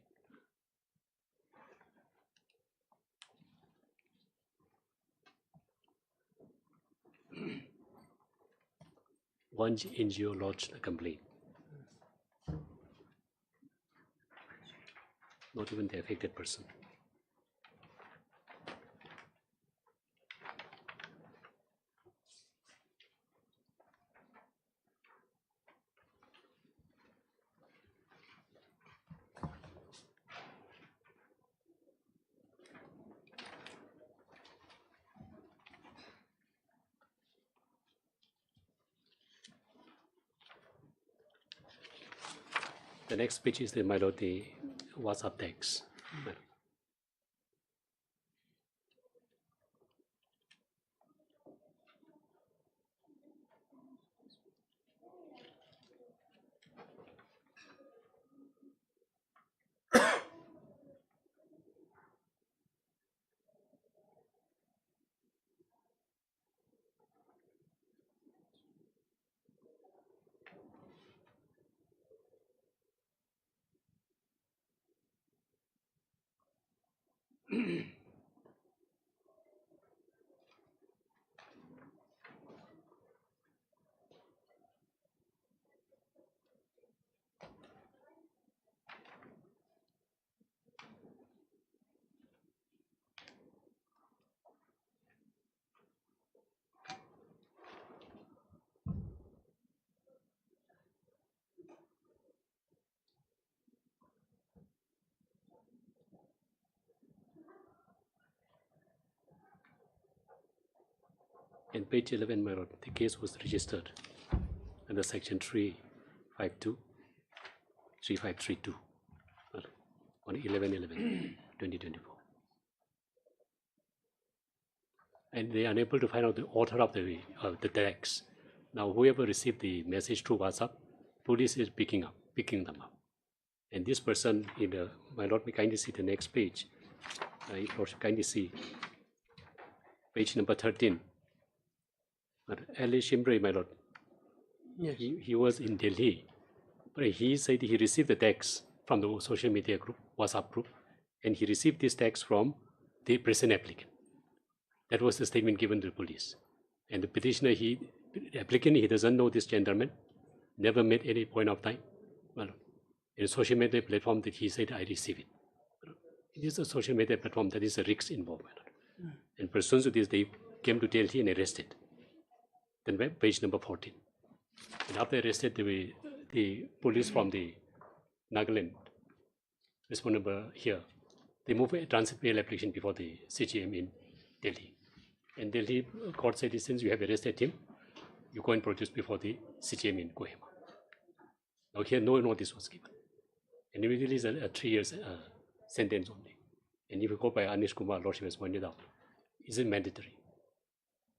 One NGO lodged a complaint. Not even the affected person. The next page is the WhatsApp text. In page 11, my lord, the case was registered under section 352, 3532 on 11/11/2024. And they are unable to find out the author of the text. Now, whoever received the message through WhatsApp, police is picking them up. And this person, my lord, may kindly see the next page. If you kindly see page number 13. Ali Shimbre, my lord, Yes. he was in Delhi, but he said he received the text from the social media group, WhatsApp group, and he received this text from the present applicant. That was the statement given to the police. And the petitioner, the applicant, he doesn't know this gentleman, never met any point of time. Well, in a social media platform that he said, I receive it. It is a social media platform that is a risk involved. And pursuant to this, they came to Delhi and arrested. Then page number 14. And after arrested, the police from the Nagaland, responded here, they moved a transit bail application before the CGM in Delhi. And Delhi court said, since you have arrested him, you go and produce before the CGM in Kohima. Now here, no notice was given. And immediately is a 3 years sentence only. And if you go by Anish Kumar, Lordship has pointed out, is it mandatory?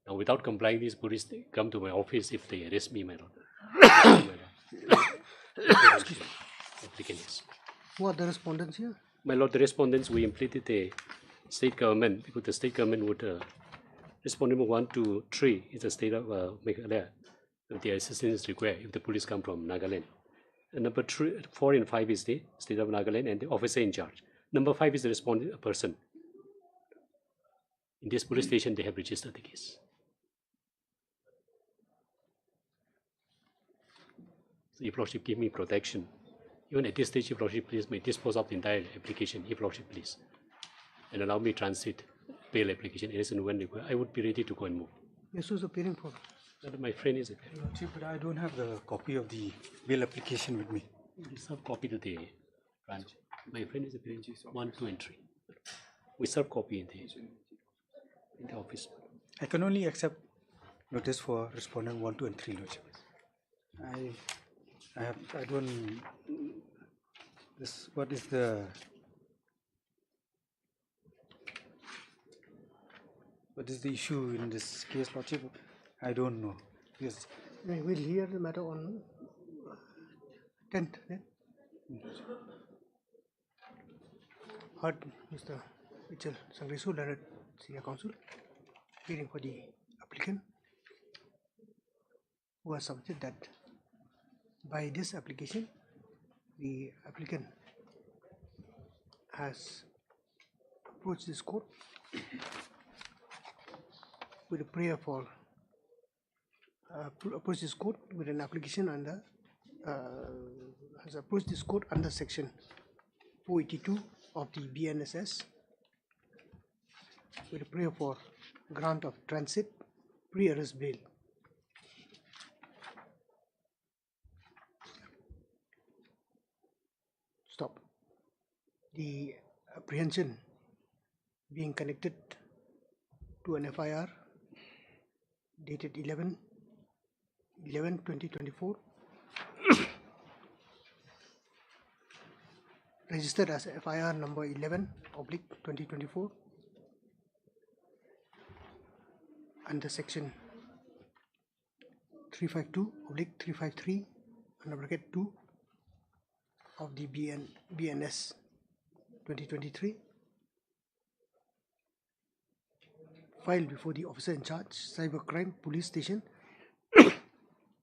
Now, without complying, these police come to my office if they arrest me, my lord. Applicant is. Who are the respondents here? My lord, the respondents, we implemented the state government because the state government would respond number 1, 2, 3 is the state of Meghalaya. The assistance is required if the police come from Nagaland. And number 3, 4 and 5 is the state of Nagaland and the officer in charge. Number 5 is the respondent person. In this police station, they have registered the case. So if Lordship give me protection, even at this stage, if Lordship please may dispose of the entire application, if Lordship please, and allow me transit bail application as and when required, I would be ready to go and move. Yes, who's appearing for? My friend is appearing. Lordship, but I don't have the copy of the bail application with me. We serve copy to the branch. My friend is appearing 1, 2, and 3. We serve copy in the office. I can only accept notice for respondent 1, 2, and 3, Lordship. I don't. This what is the issue in this case, Lordship? I don't know. Yes. We'll hear the matter on 10th. Then. Heard Mr. Mitchell Sangresu, Leonard Senior Counsel, hearing for the applicant, who has submitted that by this application, the applicant has approached this court with a prayer for approached this court with an application under has approached this court under section 482 of the BNSS with a prayer for grant of transit pre-arrest bail. Stop. The apprehension being connected to an FIR dated 11/11/2024 registered as FIR number 11/2024 under section 352/353 under bracket 2 of the BNS 2023, filed before the officer in charge, Cybercrime Police Station,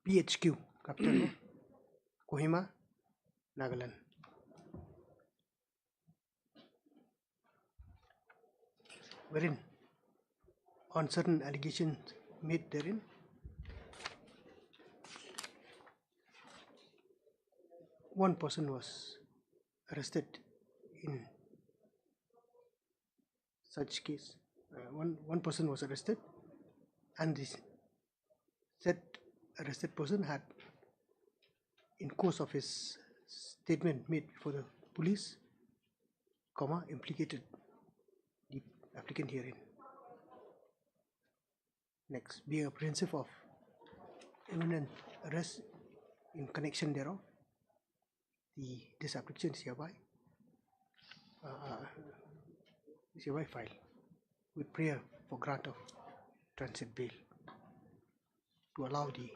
PHQ, Capital No, Kohima, Nagaland. Wherein, on certain allegations made therein, one person was arrested in such case. One person was arrested, and this said arrested person had, in course of his statement made before the police, implicated the applicant herein. Next, being apprehensive of imminent arrest in connection thereof, this application is hereby filed with prayer for grant of transit bail to allow the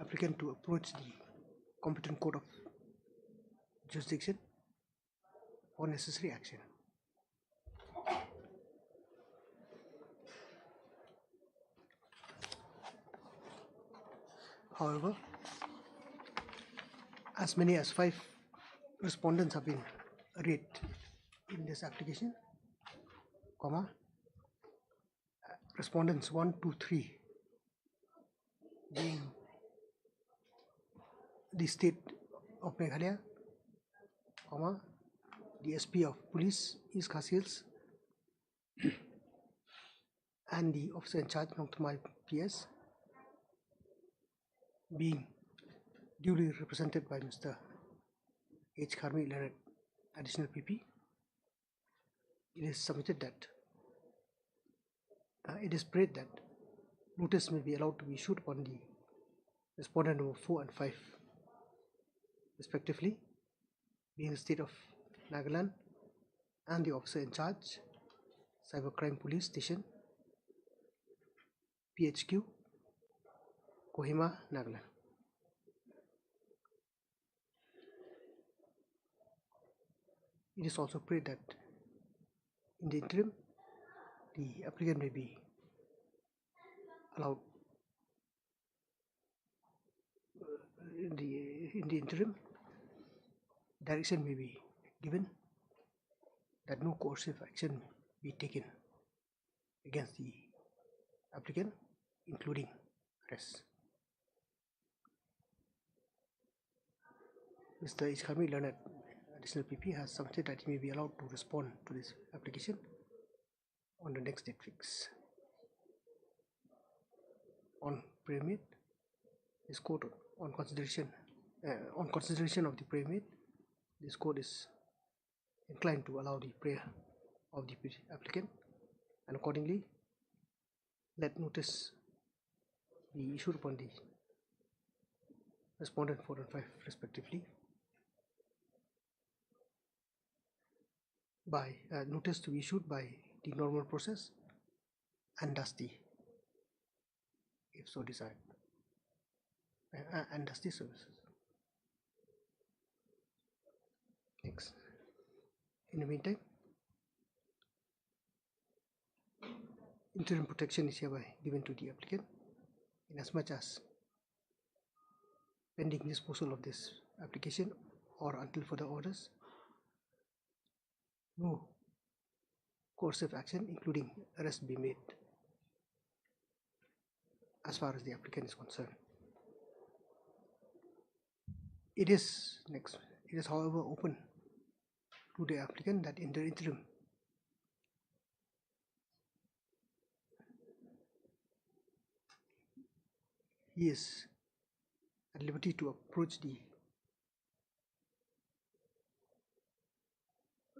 applicant to approach the competent court of jurisdiction for necessary action. However, as many as 5 respondents have been arraigned in this application, respondents 1, 2, 3 being the state of Meghalaya, the SP of Police East Khas Hills, and the officer in charge, Nongthamai PS, being duly represented by Mr. H. Kharmi Leonard, Additional PP. It is submitted that it is prayed that notice may be allowed to be issued upon the respondent number 4 and 5 respectively, being the state of Nagaland and the officer in charge, Cybercrime Police Station, PHQ, Kohima, Nagaland. It is also prayed that in the interim, the applicant may be allowed in the interim, direction may be given that no coercive action be taken against the applicant, including arrest. Mr. Ishkami Leonard, Additional PP, has submitted that he may be allowed to respond to this application on the next date fix. On prayer made, this court on consideration of the prayer made, this court is inclined to allow the prayer of the applicant, and accordingly let notice be issued upon the respondent 4 and 5 respectively, by notice to be issued by the normal process and dusty, if so desired, and dusty services. Next, in the meantime, interim protection is hereby given to the applicant, inasmuch as pending disposal of this application or until further orders, no coercive action, including arrest, be made as far as the applicant is concerned. It is however open to the applicant that in the interim he is at liberty to approach the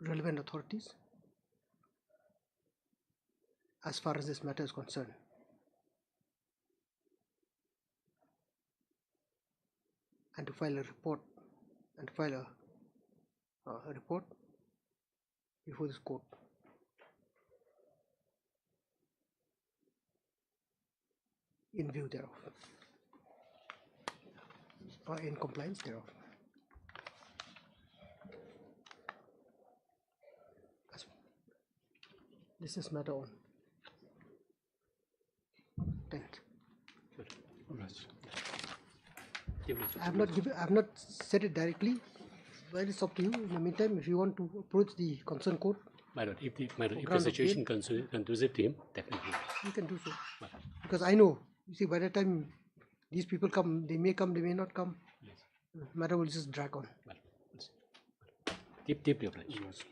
relevant authorities as far as this matter is concerned, and to file a report and file a report before this court. In view thereof, or in compliance thereof. This is matter on 10th. I have not said it directly, but it's up to you. In the meantime, if you want to approach the concerned court, my lord, if the situation conducive to him, definitely you can do so. Because I know, you see, by the time these people come, they may not come. Matter will just drag on. Deeply obliged.